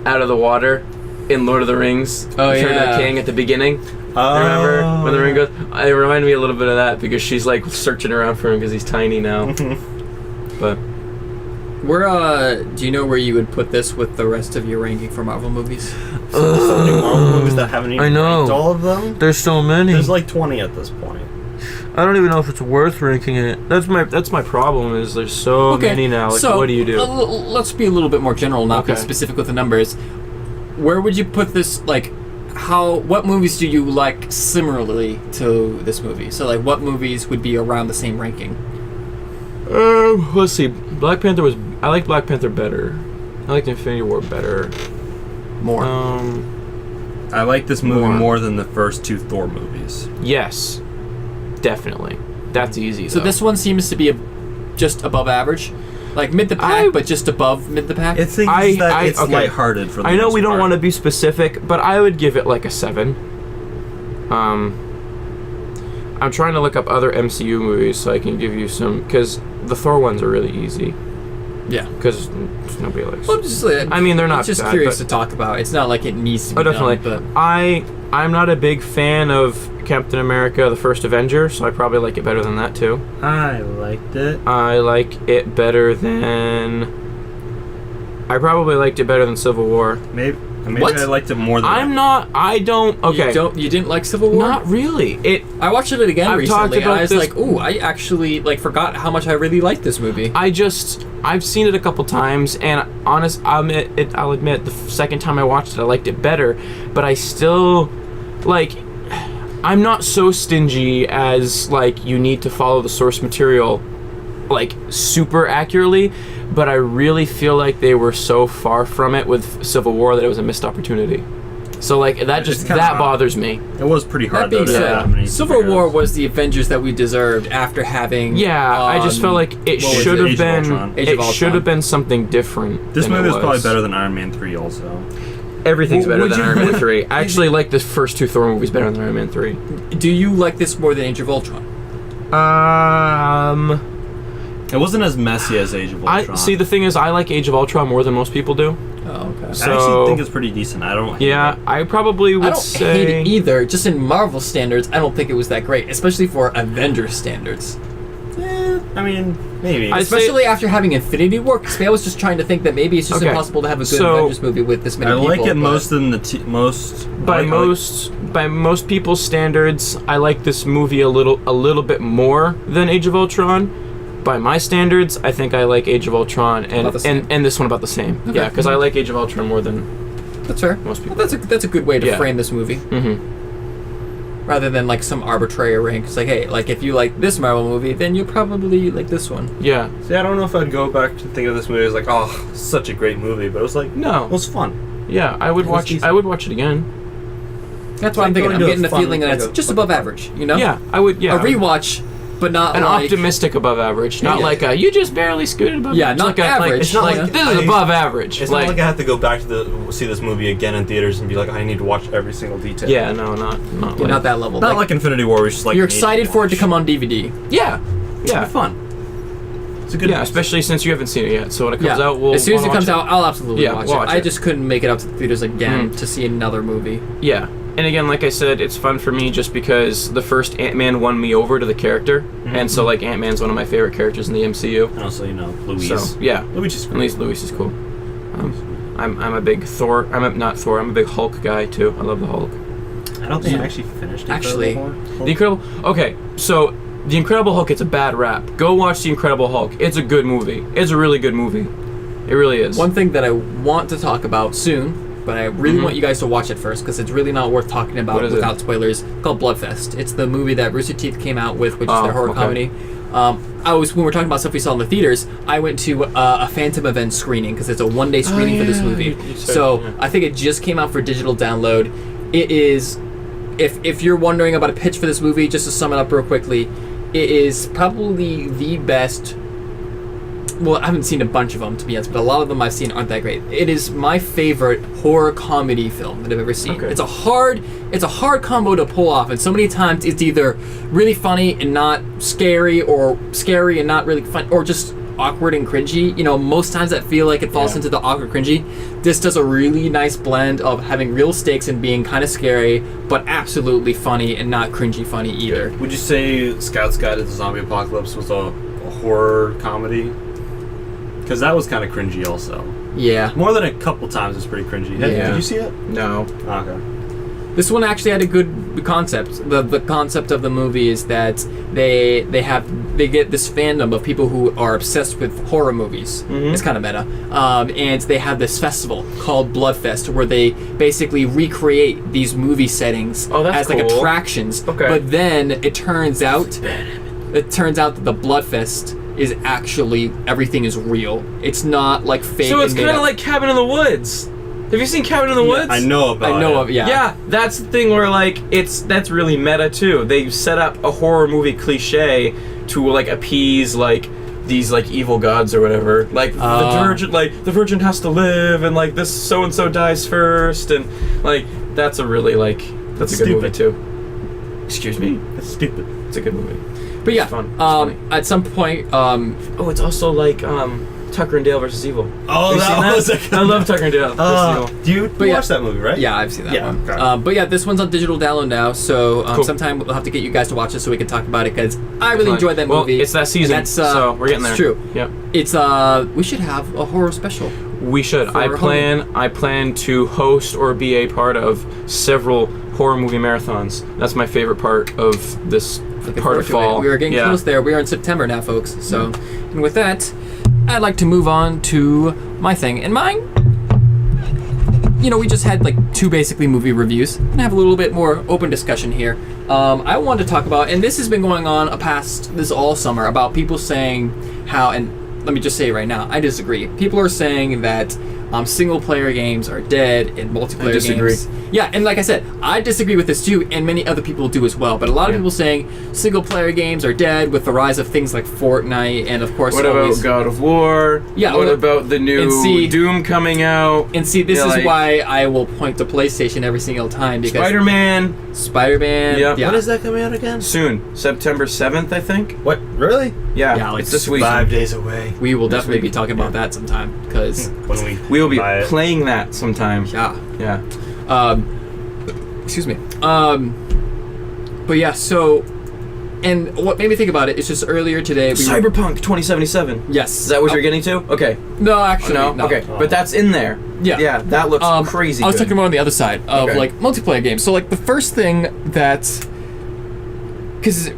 out of the water in Lord of the Rings. Oh, Return of the yeah. King at the beginning. Remember when the ring goes? It reminded me a little bit of that because she's like searching around for him because he's tiny now. But Where do you know where you would put this with the rest of your ranking for Marvel movies? So many Marvel movies that haven't even I know. ranked all of them. there's so many. There's like 20 at this point. I don't even know if it's worth ranking it. That's my problem. Is there's so many now. Like, so what do you do? Let's be a little bit more general, not be Okay. specific with the numbers. Where would you put this? Like, what movies do you like similarly to this movie? So, like, what movies would be around the same ranking? Let's see. Black Panther was. I like Black Panther better. I liked Infinity War better. More. I like this movie More. more than the first 2 Thor movies. Yes, definitely. That's easy. So though. this one seems to be just above average, like mid the pack, but just above mid the pack. It's that it's okay. lighthearted for the I know most we don't part. want to be specific, but I would give it like a 7. I'm trying to look up other MCU movies so I can give you some, because the Thor ones are really easy. Yeah. because nobody likes. Well, just, I mean, they're not just bad, curious but- to talk about. It's not like it needs to be definitely. done, but I'm not a big fan of Captain America: The First Avenger, so I probably like it better than that too. I liked it. I like it better than. I probably liked it better than Civil War. Maybe What? I liked it more than. I don't. Okay. you didn't like Civil War? Not really. I watched it again I've talked recently, and about I was this- like, ooh, I actually forgot how much I really liked this movie. I've seen it a couple times, and I'll admit the second time I watched it, I liked it better, but I still, I'm not so stingy as, you need to follow the source material, super accurately, but I really feel like they were so far from it with Civil War that it was a missed opportunity. So, that bothers me. It was pretty hard. That being though, to have many said, Civil superheroes. War was the Avengers that we deserved after having. Yeah, I just felt like it what was should it, have Age of been. Ultron? Age of It should Ultron. have been something different. This than movie it was probably better than Iron Man 3 also. Everything's better Would than you- Iron Man 3. I actually like the first two Thor movies better than Iron Man 3. Do you like this more than Age of Ultron? It wasn't as messy as Age of Ultron. The thing is, I like Age of Ultron more than most people do. Oh, okay. I So- actually think it's pretty decent. I don't. hate Yeah, it. I probably would I don't say. hate it either. Just in Marvel standards, I don't think it was that great, especially for Avengers standards. I mean, maybe. I- Especially after having Infinity War, because I was just trying to think that maybe it's just Okay, impossible to have a good so- Avengers movie with this many I people. like it but- most than the most. By I like- most people's standards, I like this movie a little bit more than Age of Ultron. By my standards, I think I like Age of Ultron About the same. and this one about the same. Okay. Yeah, because I like Age of Ultron more than That's fair. most people. Well, that's a good way to Yeah. frame this movie, Mm-hmm. rather than some arbitrary rank. It's hey, if you like this Marvel movie, then you probably like this one. Yeah. See, I don't know if I'd go back to think of this movie as oh, such a great movie, but it was it No. was fun. Yeah, I would It was watch. decent. I would watch it again. That's what I'm like thinking. going I'm to a getting the fun- feeling that like it's a just fucking above average. You know? Yeah, I would. Yeah, A rewatch, but not an like optimistic above average, not Yeah. you just barely scooted above. Yeah, average. not average. it's not Like, like- this is above average. It's not like I have to go back to see this movie again in theaters and be I need to watch every single detail. yeah, no, not you're not that level. Not like Infinity War, which is you're excited for it to come on DVD. Yeah, Yeah, yeah, fun. It's a good. yeah. Especially since you haven't seen it yet. So when it comes out, we'll as soon as it wanna comes watch out, I'll absolutely Yeah, watch we'll it. watch I it. just couldn't make it out to the theaters again Mhm. to see another movie. Yeah, and again, like I said, it's fun for me just because the first Ant-Man won me over to the character, and so Ant-Man's one of my favorite characters in the MCU. And also, Louise. So yeah, Louise is at great. least Luis is cool. I'm a big Thor. Not Thor. I'm a big Hulk guy too. I love the Hulk. I don't think I actually finished. Actually, Incredible The Incredible. Okay, so The Incredible Hulk gets a bad rap. Go watch The Incredible Hulk. It's a good movie. It's a really good movie. It really is. One thing that I want to talk about soon, but I really want you guys to watch it first because it's really not worth talking about What is without it? spoilers. Called Bloodfest. It's the movie that Rooster Teeth came out with, which is Oh, their horror okay. comedy. When we're talking about stuff we saw in the theaters, I went to a Phantom Event screening because it's a one-day screening for this yeah. movie. You said, So yeah. I think it just came out for digital download. It is, if you're wondering about a pitch for this movie, just to sum it up real quickly, it is probably the best. Well, I haven't seen a bunch of them to be honest, but a lot of them I've seen aren't that great. It is my favorite horror comedy film that I've ever seen. Okay. It's a hard combo to pull off, and so many times it's either really funny and not scary, or scary and not really fun, or just awkward and cringy. Most times I feel like it falls Yeah. into the awkward cringy. This does a really nice blend of having real stakes and being kind of scary, but absolutely funny and not cringy funny either. Would you say Scout's Guide to the Zombie Apocalypse was a horror comedy? Because that was kind of cringy also. Yeah. More than a couple times, it's pretty cringy. Did Yeah. you see it? No. Oh, okay. This one actually had a good concept. The concept of the movie is that they get this fandom of people who are obsessed with horror movies. Mhm. It's kind of meta, and they have this festival called Bloodfest where they basically recreate these movie settings Oh, that's as like cool. attractions. Okay. But then it turns out that the Bloodfest is actually everything is real. It's not like fake. So it's and made kind of up. like Cabin in the Woods. Have you seen Cabin in the Woods? I know about I know it. of yeah. Yeah, that's the thing where that's really meta too. They set up a horror movie cliche to appease these evil gods or whatever. The virgin has to live, and this so and so dies first, and that's a really that's a good movie too. Excuse me. It's stupid. It's a good movie. But yeah, It's fun. It's funny. at some point, Oh, it's also Tucker and Dale versus Evil. Oh, Have you that seen was a I love Tucker and Dale versus Evil. Do you But watch that movie, right? Yeah, I've seen that Yeah, one. okay. But yeah, this one's on digital download now, so Cool. sometime we'll have to get you guys to watch it so we can talk about it, because I really enjoyed that Well, movie. it's that season, and that's, so we're getting there. It's true. Yep. It's we should have a horror special. We should. For I plan to host or be a part of several horror movie marathons. That's my favorite part of this Looking part forward of to fall. it. We are getting Yeah. close there. We are in September now, folks. So, and with that, I'd like to move on to my thing. And mine, we just had like 2 basically movie reviews, and have a little bit more open discussion here. I wanted to talk about, and this has been going on this all summer, about people saying how, and let me just say it right now, I disagree. People are saying that single player games are dead and multiplayer I disagree. games. Yeah, and like I said, I disagree with this too, and many other people do as well. But a lot of people saying single player games are dead with the rise of things like Fortnite, and of course, What all about these- God of War? Yeah, What well, about the new and see- Doom coming out? And see, this Yeah, is like- why I will point to PlayStation every single time, because Spider-Man Spider-Man. Yeah. Yeah. When is that coming out again? soon, September 7th, I think. What? Really? Yeah, Yeah, like it's this week. 5 days away. We will definitely week. be talking about that sometime, because When We will be buy it. playing that sometime. yeah. Yeah. Excuse me. But yeah, so, and what made me think about it is just earlier today. Cyberpunk 2077. Yes. Is that what you're getting to? Okay. No, actually, No? Okay. But that's in there. Yeah. Yeah, that looks crazy I was good. talking more on the other side of Okay. like multiplayer games. So like the first thing that, because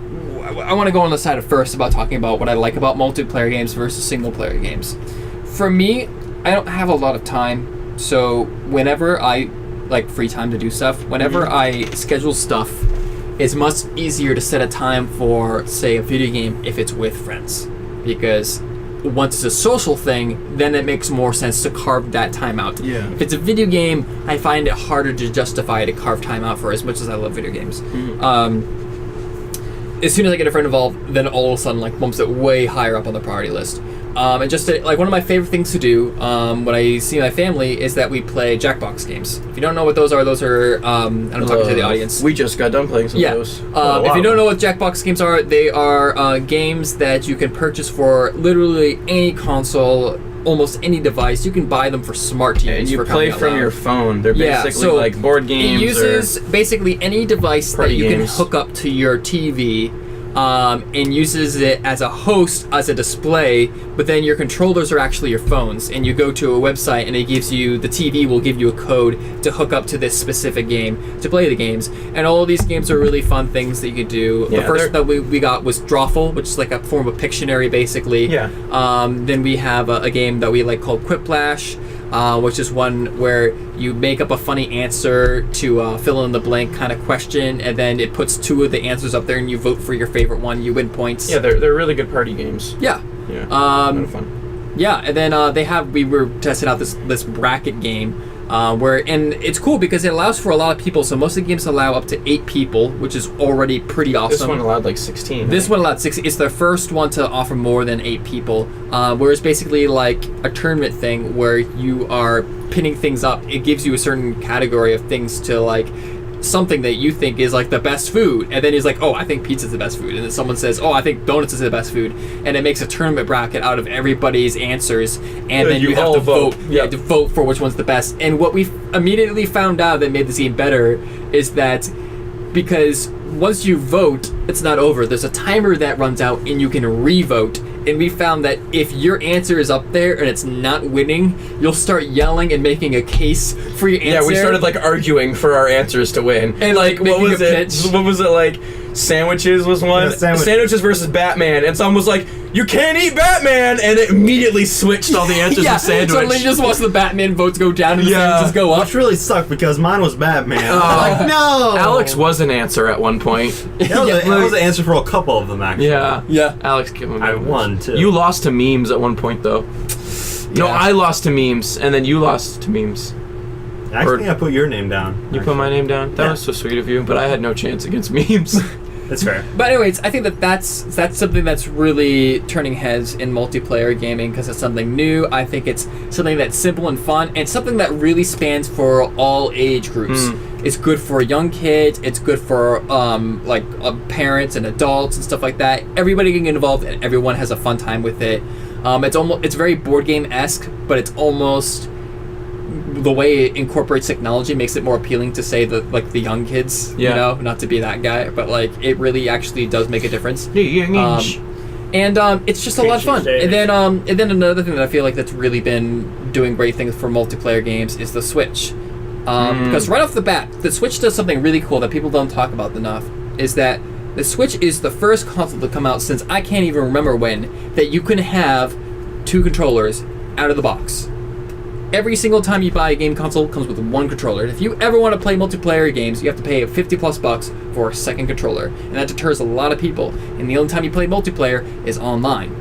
I want to go on the side of first about talking about what I like about multiplayer games versus single player games. For me, I don't have a lot of time, so whenever I like free time to do stuff, whenever I schedule stuff, it's much easier to set a time for, say, a video game if it's with friends, because once it's a social thing, then it makes more sense to carve that time out. Yeah. If it's a video game, I find it harder to justify to carve time out for, as much as I love video games. As soon as I get a friend involved, then all of a sudden like bumps it way higher up on the priority list. And just to, like one of my favorite things to do when I see my family is that we play Jackbox games. If you don't know what those are, I'm talking to the audience. We just got done playing some Yeah. of those. If you don't know what Jackbox games are, they are games that you can purchase for literally any console, almost any device. You can buy them for smart TVs. And you for play crying out from loud. your phone. They're Yeah, basically so like board games. It uses basically any device that Party you games. can hook up to your TV, and uses it as a host, as a display, but then your controllers are actually your phones, and you go to a website and it gives you, the TV will give you a code to hook up to this specific game to play the games. And all of these games are really fun things that you could do. Yeah, the first they're- that we got was Drawful, which is like a form of Pictionary basically. Yeah. Then we have a game that we like called Quiplash, which is one where you make up a funny answer to fill in the blank kind of question, and then it puts 2 of the answers up there, and you vote for your favorite one. You win points. Yeah, they're really good party games. Yeah. Yeah. A lot of fun. Yeah, and then we were testing out this bracket game, and it's cool because it allows for a lot of people. So most of the games allow up to 8 people, which is already pretty awesome. This one allowed like 16. This right? one allowed 6. It's the first one to offer more than 8 people, where it's basically like a tournament thing where you are pinning things up. It gives you a certain category of things to like something that you think is like the best food, and then he's like, oh, I think pizza's the best food, and then someone says, oh, I think donuts is the best food, and it makes a tournament bracket out of everybody's answers, and then you have all to vote. vote. Yeah, Yep. to vote for which one's the best. And what we immediately found out that made this game better is that because once you vote, it's not over. There's a timer that runs out, and you can re-vote. And we found that if your answer is up there and it's not winning, you'll start yelling and making a case for your answer. Yeah, we started like arguing for our answers to win. And, like, what making was a it? pitch. What was it like? Sandwiches was one. Yeah, sandwich. Sandwiches versus Batman, and someone was like, "You can't eat Batman," and it immediately switched all the answers yeah, to sandwich. suddenly you just watch the Batman votes go down and the Yeah. sandwiches go up. Which really sucked because mine was Batman. Oh. Like, no! Alex was an answer at one point. That was the answer for a couple of them, actually. Yeah, Yeah. Alex, give him. I won, too. You lost to memes at one point, though. No, Yeah. I lost to memes, and then you lost to memes. I Or- think I put your name down. You put my name down. That Yeah. was so sweet of you, but I had no chance against memes. That's fair. But anyways, I think that's something that's really turning heads in multiplayer gaming because it's something new. I think it's something that's simple and fun, and something that really spans for all age groups. It's good for young kids. It's good for parents and adults and stuff like that. Everybody can get involved, and everyone has a fun time with it. It's very board game-esque, but it's almost the way it incorporates technology makes it more appealing to say the young kids. Yeah. You know, not to be that guy, but like it really actually does make a difference. And it's just a lot of fun. And then another thing that I feel like that's really been doing great things for multiplayer games is the Switch. Because right off the bat, the Switch does something really cool that people don't talk about enough, is that the Switch is the first console to come out since I can't even remember when, that you can have 2 controllers out of the box. Every single time you buy a game console, it comes with 1 controller. And if you ever want to play multiplayer games, you have to pay $50+ for a second controller. And that deters a lot of people. And the only time you play multiplayer is online,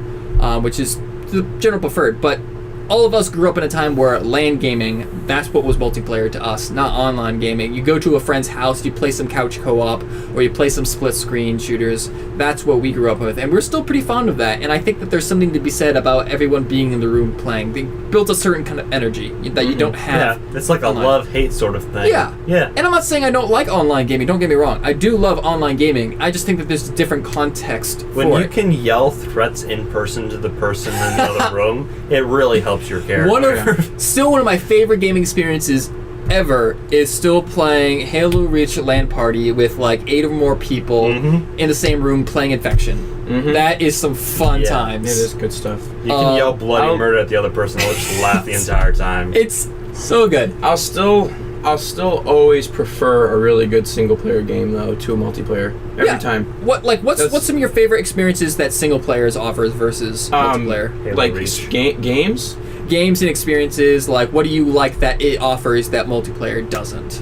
which is the general preferred. But all of us grew up in a time where LAN gaming, that's what was multiplayer to us, not online gaming. You go to a friend's house, you play some couch co-op, or you play some split-screen shooters. That's what we grew up with, and we're still pretty fond of that. And I think that there's something to be said about everyone being in the room playing. They built a certain kind of energy that you don't have. Yeah, it's like online. a love-hate sort of thing. Yeah. And I'm not saying I don't like online gaming, don't get me wrong. I do love online gaming. I just think that there's a different context When for you it. can yell threats in person to the person in the other room, it really helps your character. Still one of my favorite gaming experiences ever is still playing Halo Reach LAN party with like 8 or more people in the same room playing Infection. That is some fun times. It is good stuff. You can yell bloody murder at the other person, they'll just laugh the entire time. It's so good. I'll still always prefer a really good single player game though to a multiplayer every time. What's some of your favorite experiences that single players offers versus multiplayer? Halo Like Reach. games. Games and experiences, like what do you like that it offers that multiplayer doesn't?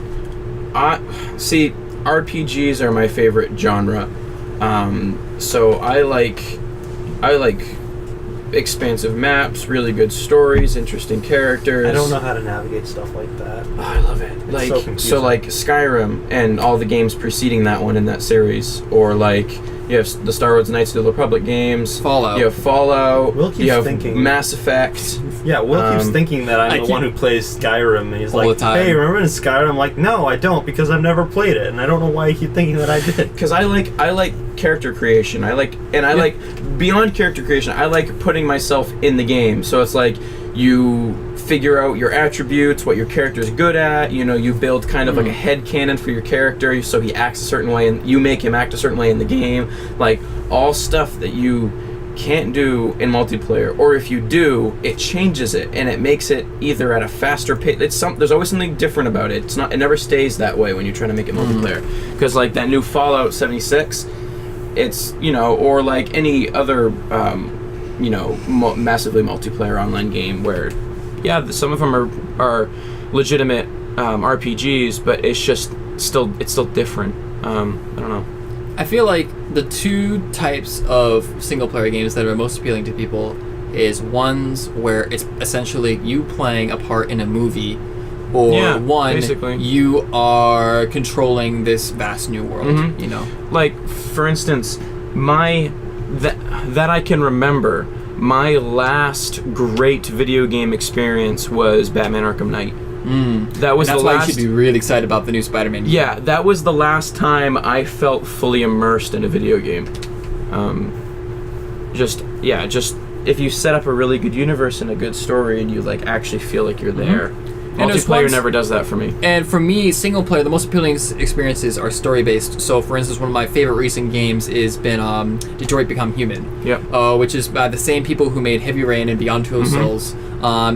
See, RPGs are my favorite genre. So I like expansive maps, really good stories, interesting characters. I don't know how to navigate stuff like that. Oh, I love it. It's so confusing. So like Skyrim and all the games preceding that one in that series, or like you have the Star Wars Knights of the Republic games, Fallout. You have Fallout. Will keeps you have thinking- Mass Effect. Yeah, Will keeps thinking that I'm the one who plays Skyrim, and he's All like, the time. hey, remember in Skyrim? I'm like, no, I don't, because I've never played it, and I don't know why you keep thinking that I did. Because I like character creation. I like beyond character creation. I like putting myself in the game. So it's like you figure out your attributes, what your character's good at. You know, you build kind of like a head canon for your character, so he acts a certain way, and you make him act a certain way in the game. Like all stuff that you can't do in multiplayer, or if you do, it changes it and it makes it either at a faster pace. There's always something different about it. It never stays that way when you're trying to make it multiplayer. Because like that new Fallout 76, it's or like any other massively multiplayer online game where some of them are legitimate RPGs, but it's still different. I don't know. I feel like the 2 types of single-player games that are most appealing to people is ones where it's essentially you playing a part in a movie, or basically. You are controlling this vast new world. Like for instance, that I can remember, my last great video game experience was Batman Arkham Knight. That was that's the why last. you should be really excited about the new Spider-Man game. Yeah, that was the last time I felt fully immersed in a video game. Just if you set up a really good universe and a good story, and you like actually feel like you're there. And Multiplayer never does that for me. And for me, single player, the most appealing experiences are story based. So, for instance, one of my favorite recent games has been Detroit Become Human. Yep. Which is by the same people who made Heavy Rain and Beyond Two Souls.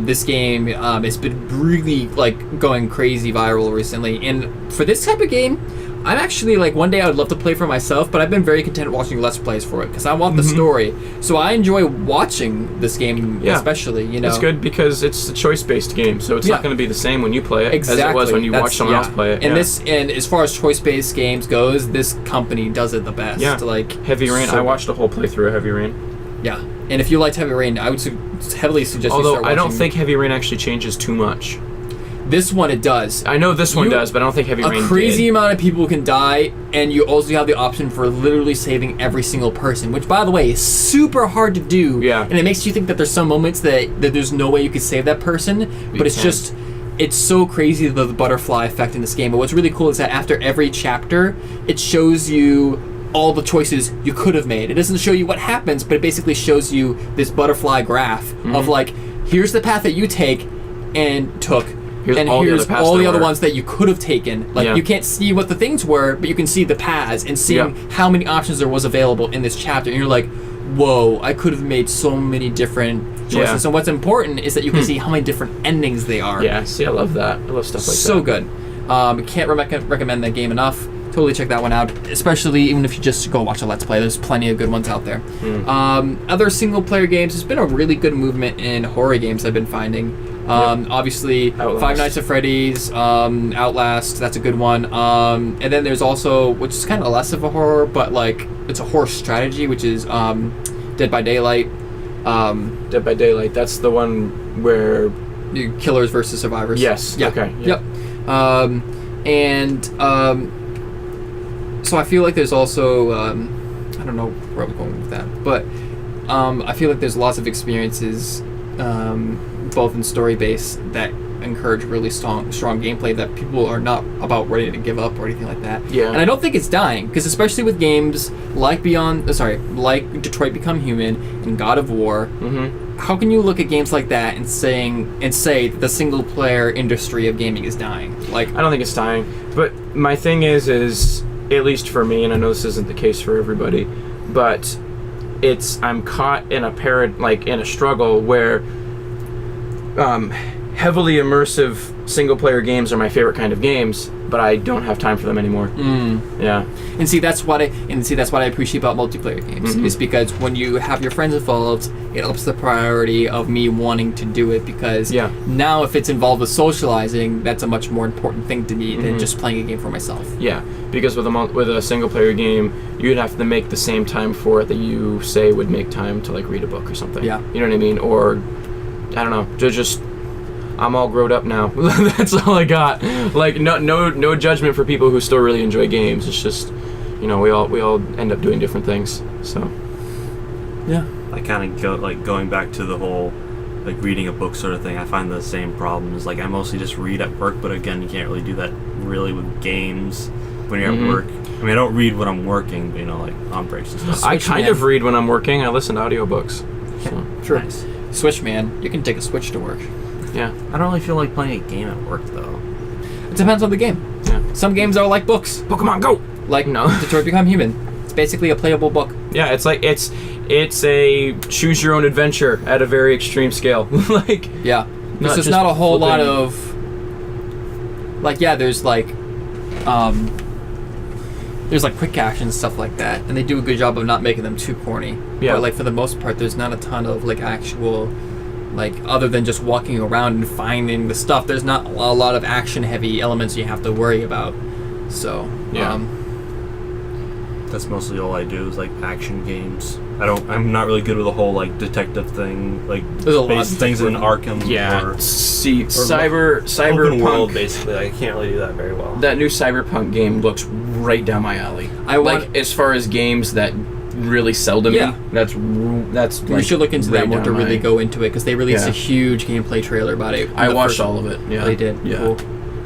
This game has been really going crazy viral recently. And for this type of game, I'm actually one day I would love to play for myself, but I've been very content watching Let's Plays for it because I want the story. So I enjoy watching this game, especially. It's good because it's a choice-based game, so it's not going to be the same when you play it as it was when you watch someone else play it. And and as far as choice-based games goes, this company does it the best. Yeah. Heavy Rain. I watched a whole playthrough of Heavy Rain. Yeah, and if you liked Heavy Rain, I would heavily suggest. Although you start watching. I don't think Heavy Rain actually changes too much. This one it does. I know this one does, but I don't think Heavy Rain A crazy did. amount of people can die, and you also have the option for literally saving every single person, which, by the way, is super hard to do. Yeah. And it makes you think that there's some moments that there's no way you could save that person, but it's so crazy the butterfly effect in this game. But what's really cool is that after every chapter, it shows you all the choices you could have made. It doesn't show you what happens, but it basically shows you this butterfly graph of like, here's the path that you take and took. Here's and all here's the other paths all the there other were. ones that you could have taken. Like, you can't see what the things were, but you can see the paths and seeing how many options there was available in this chapter. And you're like, whoa, I could have made so many different choices. Yeah. And what's important is that you can see how many different endings they are. Yeah, see, I love that. I love stuff like that. So good. Can't recommend that game enough. Totally check that one out, especially even if you just go watch a Let's Play. There's plenty of good ones out there. Other single-player games, there's been a really good movement in horror games I've been finding. Obviously, Outlast. Five Nights at Freddy's, Outlast, that's a good one. And then there's also, which is kind of less of a horror, but like it's a horror strategy, which is Dead by Daylight. Dead by Daylight, that's the one where... Killers versus survivors. Yes, Yeah. okay. Yep. So I feel like there's also, I don't know where I'm going with that, but I feel like there's lots of experiences, both in story-based, that encourage really strong gameplay that people are not about ready to give up or anything like that. Yeah. And I don't think it's dying, because especially with games like like Detroit Become Human and God of War, how can you look at games like that and say that the single-player industry of gaming is dying? Like, I don't think it's dying, but my thing is at least for me, and I know this isn't the case for everybody, but I'm caught in a struggle where heavily immersive single-player games are my favorite kind of games, but I don't have time for them anymore. Yeah. And see, that's what I appreciate about multiplayer games. Is because when you have your friends involved, it ups the priority of me wanting to do it, because now if it's involved with socializing, that's a much more important thing to me than just playing a game for myself. Yeah, because with a single-player game, you'd have to make the same time for it that you say would make time to like read a book or something. Yeah. You know what I mean? Or I don't know, just I'm all grown up now. That's all I got. Like no judgment for people who still really enjoy games. It's just, we all end up doing different things. So yeah. I kind of go going back to the whole like reading a book sort of thing. I find the same problems. Like I mostly just read at work, but again, you can't really do that really with games when you're at work. I mean, I don't read when I'm working, but like on breaks and stuff. I kind of read when I'm working. I listen to audiobooks. So. True. Nice. Switch, man. You can take a Switch to work. Yeah. I don't really feel like playing a game at work though. It depends on the game. Yeah. Some games are like books. Pokemon Go. Like Detroit Become Human. It's basically a playable book. Yeah, it's like it's a choose your own adventure at a very extreme scale. Like Yeah. Because there's not a whole lot of there's quick action and stuff like that, and they do a good job of not making them too corny. Yeah. But for the most part, there's not a ton of actual other than just walking around and finding the stuff. There's not a lot of action heavy elements you have to worry about. So Yeah. That's mostly all I do is action games. I'm not really good with the whole detective thing, There's a lot based of things in Arkham. Yeah. Or See, open Cyberpunk world basically. I can't really do that very well. That new Cyberpunk game looks right down my alley. As far as games that really sell to me, that's you should look into that more to really go into it, because they released a huge gameplay trailer about it. I watched all of it. Yeah, they did. Yeah. Cool.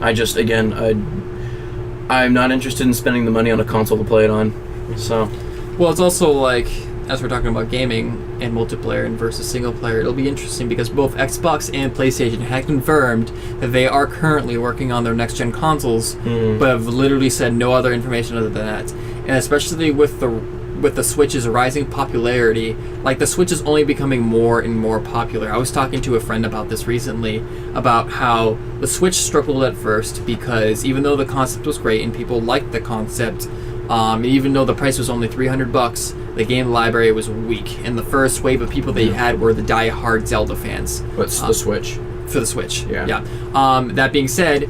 I just I'm not interested in spending the money on a console to play it on. So, well, it's also as we're talking about gaming and multiplayer and versus single player, it'll be interesting because both Xbox and PlayStation had confirmed that they are currently working on their next gen consoles, but have literally said no other information other than that. And especially with the Switch's rising popularity, the Switch is only becoming more and more popular. I was talking to a friend about this recently, about how the Switch struggled at first because even though the concept was great and people liked the concept, even though the price was only $300, the game library was weak, and the first wave of people they had were the die-hard Zelda fans. what's the Switch? For the Switch. Yeah. That being said,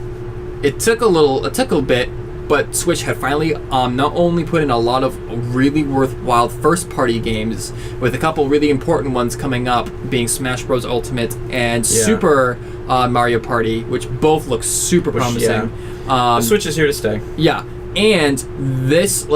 it took a bit, but Switch had finally not only put in a lot of really worthwhile first-party games, with a couple really important ones coming up, being Smash Bros. Ultimate and Super Mario Party, which both look super promising. The Switch is here to stay. Yeah, and this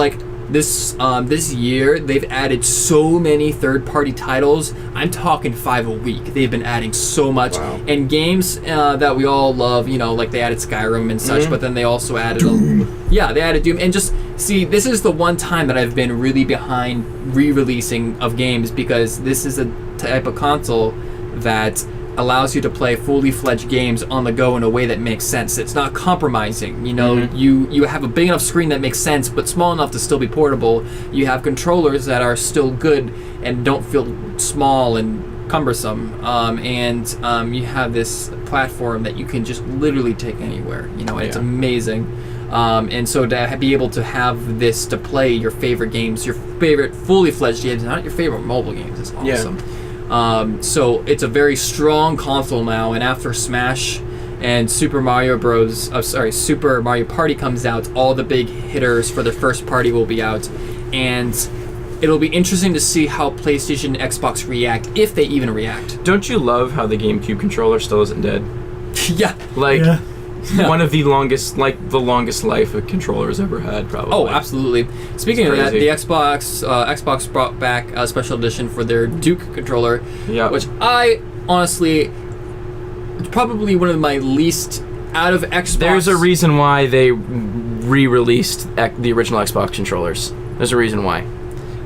this year they've added so many third-party titles. I'm talking 5 a week. They've been adding so much, and games that we all love. They added Skyrim and such, but then they also added Doom. They added Doom, and just See, this is the one time that I've been really behind re-releasing of games, because this is a type of console that allows you to play fully fledged games on the go in a way that makes sense. It's not compromising. You know, you have a big enough screen that makes sense, but small enough to still be portable. You have controllers that are still good and don't feel small and cumbersome. You have this platform that you can just literally take anywhere. You know, and it's amazing. And so to be able to have this to play your favorite games, your favorite fully fledged games, not your favorite mobile games, is awesome. So it's a very strong console now, and after Smash and Super Mario Party comes out, all the big hitters for the first party will be out, and it'll be interesting to see how PlayStation and Xbox react, if they even react. Don't you love how the GameCube controller still isn't dead? Yeah. One of the longest life a controller has ever had, probably. Oh, absolutely. Speaking of that, the Xbox brought back a special edition for their Duke controller, which I honestly, it's probably one of my least out of Xbox. There's a reason why they re-released the original Xbox controllers. There's a reason why.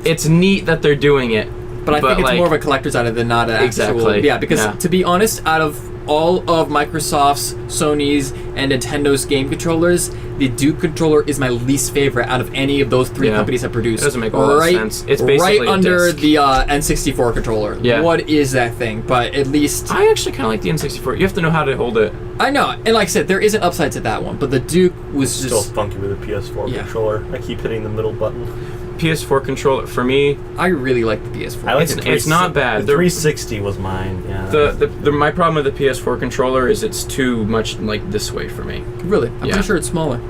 It's neat that they're doing it, but I think it's more of a collector's item than not an actual. Yeah, because to be honest, out of all of Microsoft's, Sony's, and Nintendo's game controllers, the Duke controller is my least favorite out of any of those three companies that produce. It doesn't make a lot of sense. It's basically right under the N64 controller. Yeah. What is that thing? But at least I actually kind of like the N64. You have to know how to hold it. I know, and like I said, there is an upside to that one, but the Duke was just still funky with the PS4 controller. I keep hitting the middle button. PS4 controller for me. I really like the PS4. I like it's not bad. The 360 was mine. Yeah. My problem with the PS4 controller is it's too much like this way for me. Really? I'm pretty sure it's smaller.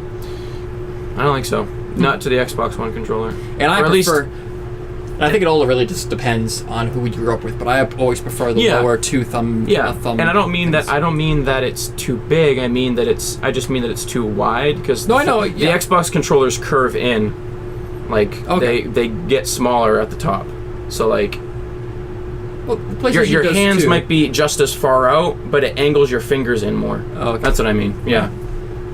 I don't think so. Not to the Xbox One controller. And I prefer. I think it all really just depends on who you grew up with, but I always prefer the lower two thumb. Thumb. And I don't mean things. That. I don't mean that it's too big. I just mean that it's too wide, because the Xbox controllers curve in. They get smaller at the top, so your hands might be just as far out, but it angles your fingers in more. Oh, okay. That's what I mean. Yeah,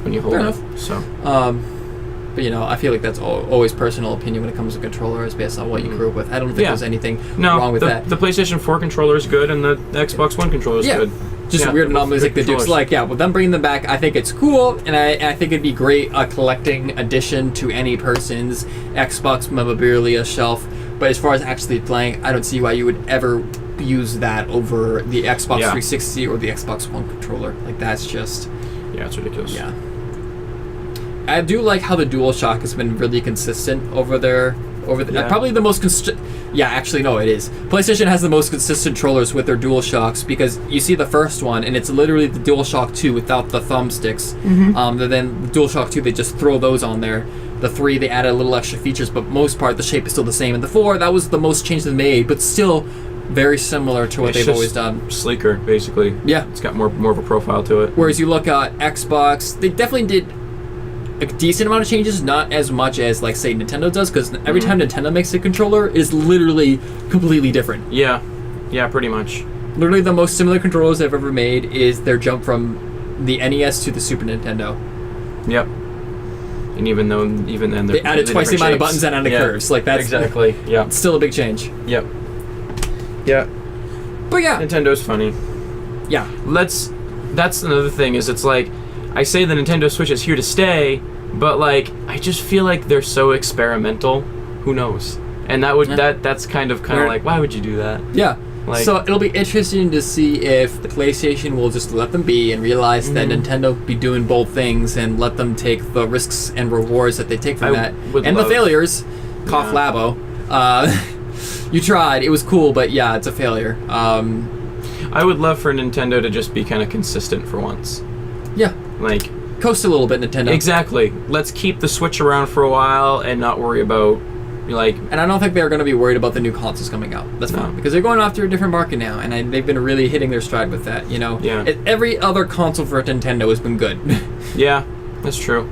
when you hold it. So, but I feel like that's always personal opinion when it comes to controllers based on what you grew up with. I don't think there's anything wrong with that. The PlayStation 4 controller is good, and the Xbox One controller is good. Just weird anomalies like the Duke's with them bringing them back, I think it's cool, and I think it'd be great a collecting addition to any person's Xbox memorabilia shelf. But as far as actually playing, I don't see why you would ever use that over the Xbox 360 or the Xbox One controller. That's just... Yeah, it's ridiculous. Yeah. I do like how the DualShock has been really consistent over there. Probably the most it is. PlayStation has the most consistent controllers with their DualShocks, because you see the first one and it's literally the DualShock 2 without the thumbsticks. Then the DualShock 2, they just throw those on there. The 3, they added a little extra features, but most part the shape is still the same. And the 4, that was the most change they made, but still very similar to what they've always done. Sleeker, basically. Yeah. It's got more of a profile to it. Whereas you look at Xbox, they definitely did a decent amount of changes, not as much as say Nintendo does, because every time Nintendo makes a controller, it is literally completely different. Yeah, pretty much. Literally the most similar controllers they've ever made is their jump from the NES to the Super Nintendo. Yep. And even then they added twice the amount of buttons and added curves. That's exactly. Yeah. It's still a big change. Yep. Yeah. But yeah. Nintendo's funny. Yeah. That's another thing, is it's I say the Nintendo Switch is here to stay, but I just feel like they're so experimental. Who knows? And that's kind of why would you do that? Yeah. So it'll be interesting to see if the PlayStation will just let them be and realize that Nintendo be doing both things, and let them take the risks and rewards that they take from that, and the failures. Cough Labo. You tried. It was cool, but it's a failure. I would love for Nintendo to just be kind of consistent for once. Yeah. Coast a little bit, Nintendo. Exactly. Let's keep the Switch around for a while and not worry about, And I don't think they're going to be worried about the new consoles coming out. That's fine, because they're going after a different market now, and they've been really hitting their stride with that, Yeah. Every other console for Nintendo has been good. Yeah, that's true.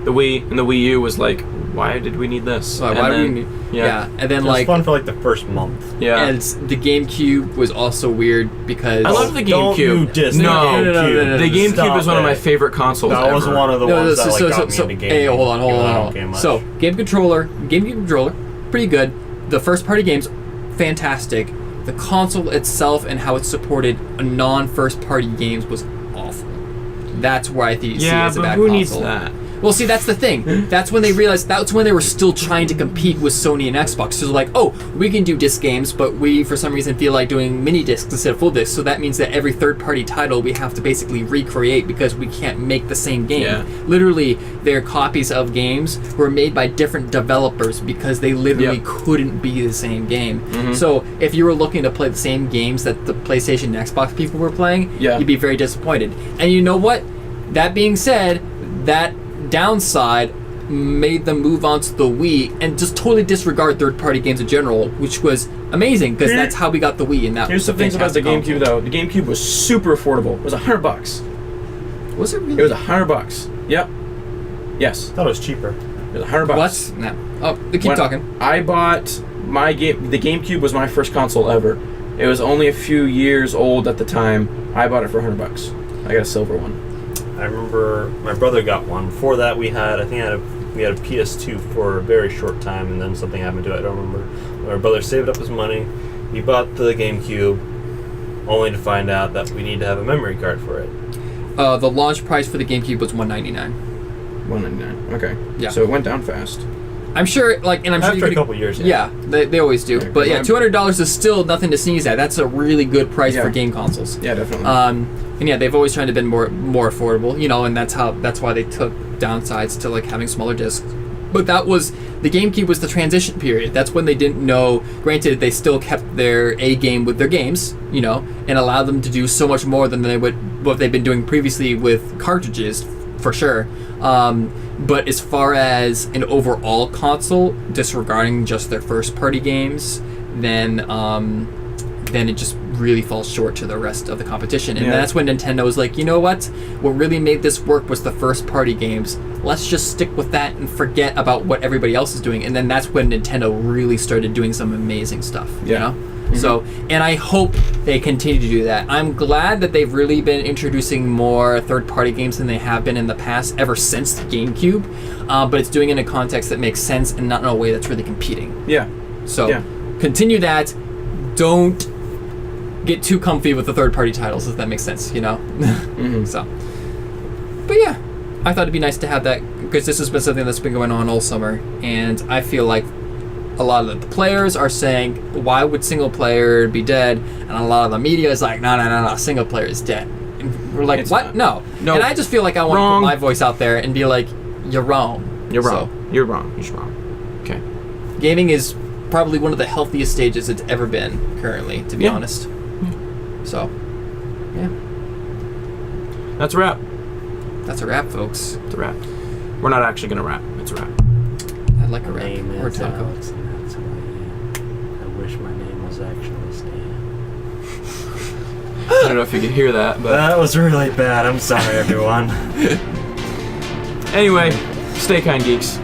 The Wii and the Wii U was like, why did we need this? Why do we need? Yeah, and then It was like, fun for like the first month. Yeah. and the GameCube was also weird because I love the Don't you GameCube. diss No, the GameCube. the GameCube Stop was one of my it. favorite consoles That ever. was one of the No, ones that like, got me into gaming. hey, hold on. even though I don't game much. So, GameCube controller, pretty good. The first party games, fantastic. The console itself and how it supported non-first party games was awful. That's where I see it as a but bad who console. needs that? Well, see, that's the thing. That's when they realized. That's when they were still trying to compete with Sony and Xbox. So they're like, oh, we can do disc games, but we, for some reason, feel like doing mini discs instead of full discs. So that means that every third-party title we have to basically recreate because we can't make the same game. Yeah. Literally, their copies of games were made by different developers because they literally Yep. couldn't be the same game. Mhm. So if you were looking to play the same games that the PlayStation and Xbox people were playing, Yeah. you'd be very disappointed. And you know what? That being said, that downside made them move on to the Wii and just totally disregard third-party games in general, which was amazing because that's how we got the Wii, and that Here's was the a things about the fantastic GameCube though. The GameCube was super affordable. It was $100. console. Was it really? It was $100. Yep. Yes. I thought it was cheaper. It was $100. What? No. Oh, keep When talking. I bought my game. The GameCube was my first console ever. It was only a few years old at the time. I bought it for $100. I got a silver one. I remember my brother got one. Before that, we had we had a PS2 for a very short time, and then something happened to it. I don't remember. My brother saved up his money. He bought the GameCube, only to find out that we need to have a memory card for it. The launch price for the GameCube was $199. $199. Okay. Yeah. So it went down fast. I'm sure, like, and I'm sure After you a could. couple years, Yeah, they always do. Yeah, But yeah, I'm- $200 is still nothing to sneeze at. That's a really good price Yeah. for game consoles. Yeah, definitely. And yeah, they've always tried to been more affordable, and that's why they took downsides to like having smaller discs. But that was the GameCube was the transition period. That's when they didn't know. Granted, they still kept their A game with their games, and allowed them to do so much more than they would what they've been doing previously with cartridges, for sure. But as far as an overall console, disregarding just their first party games, then it just really falls short to the rest of the competition. And Yeah. that's when Nintendo was like, you know what really made this work was the first party games. Let's just stick with that and forget about what everybody else is doing. And then that's when Nintendo really started doing some amazing stuff. Yeah. So, and I hope they continue to do that. I'm glad that they've really been introducing more third-party games than they have been in the past, ever since the GameCube. But it's doing it in a context that makes sense and not in a way that's really competing. yeah. So, Yeah. continue that. Don't get too comfy with the third-party titles, if that makes sense, Mhm. So, but yeah, I thought it'd be nice to have that because this has been something that's been going on all summer, and I feel like a lot of the players are saying, why would single player be dead? And a lot of the media is like, no, single player is dead. And we're like, It's what? not. No. No. And I just feel like I want to Wrong. put my voice out there and be like, you're wrong. You're So, wrong. You're wrong. You're wrong. Okay. gaming is probably one of the healthiest stages it's ever been currently, to be Yeah. honest. So, yeah, That's a wrap. that's a wrap, folks. It's a wrap. We're not actually gonna wrap. It's a wrap. I'd like a My wrap name or a is taco. Alex, and that's who I am. I wish my name was actually Stan. I don't know if you can hear that, but That was really bad. I'm sorry, everyone. anyway, stay kind, geeks.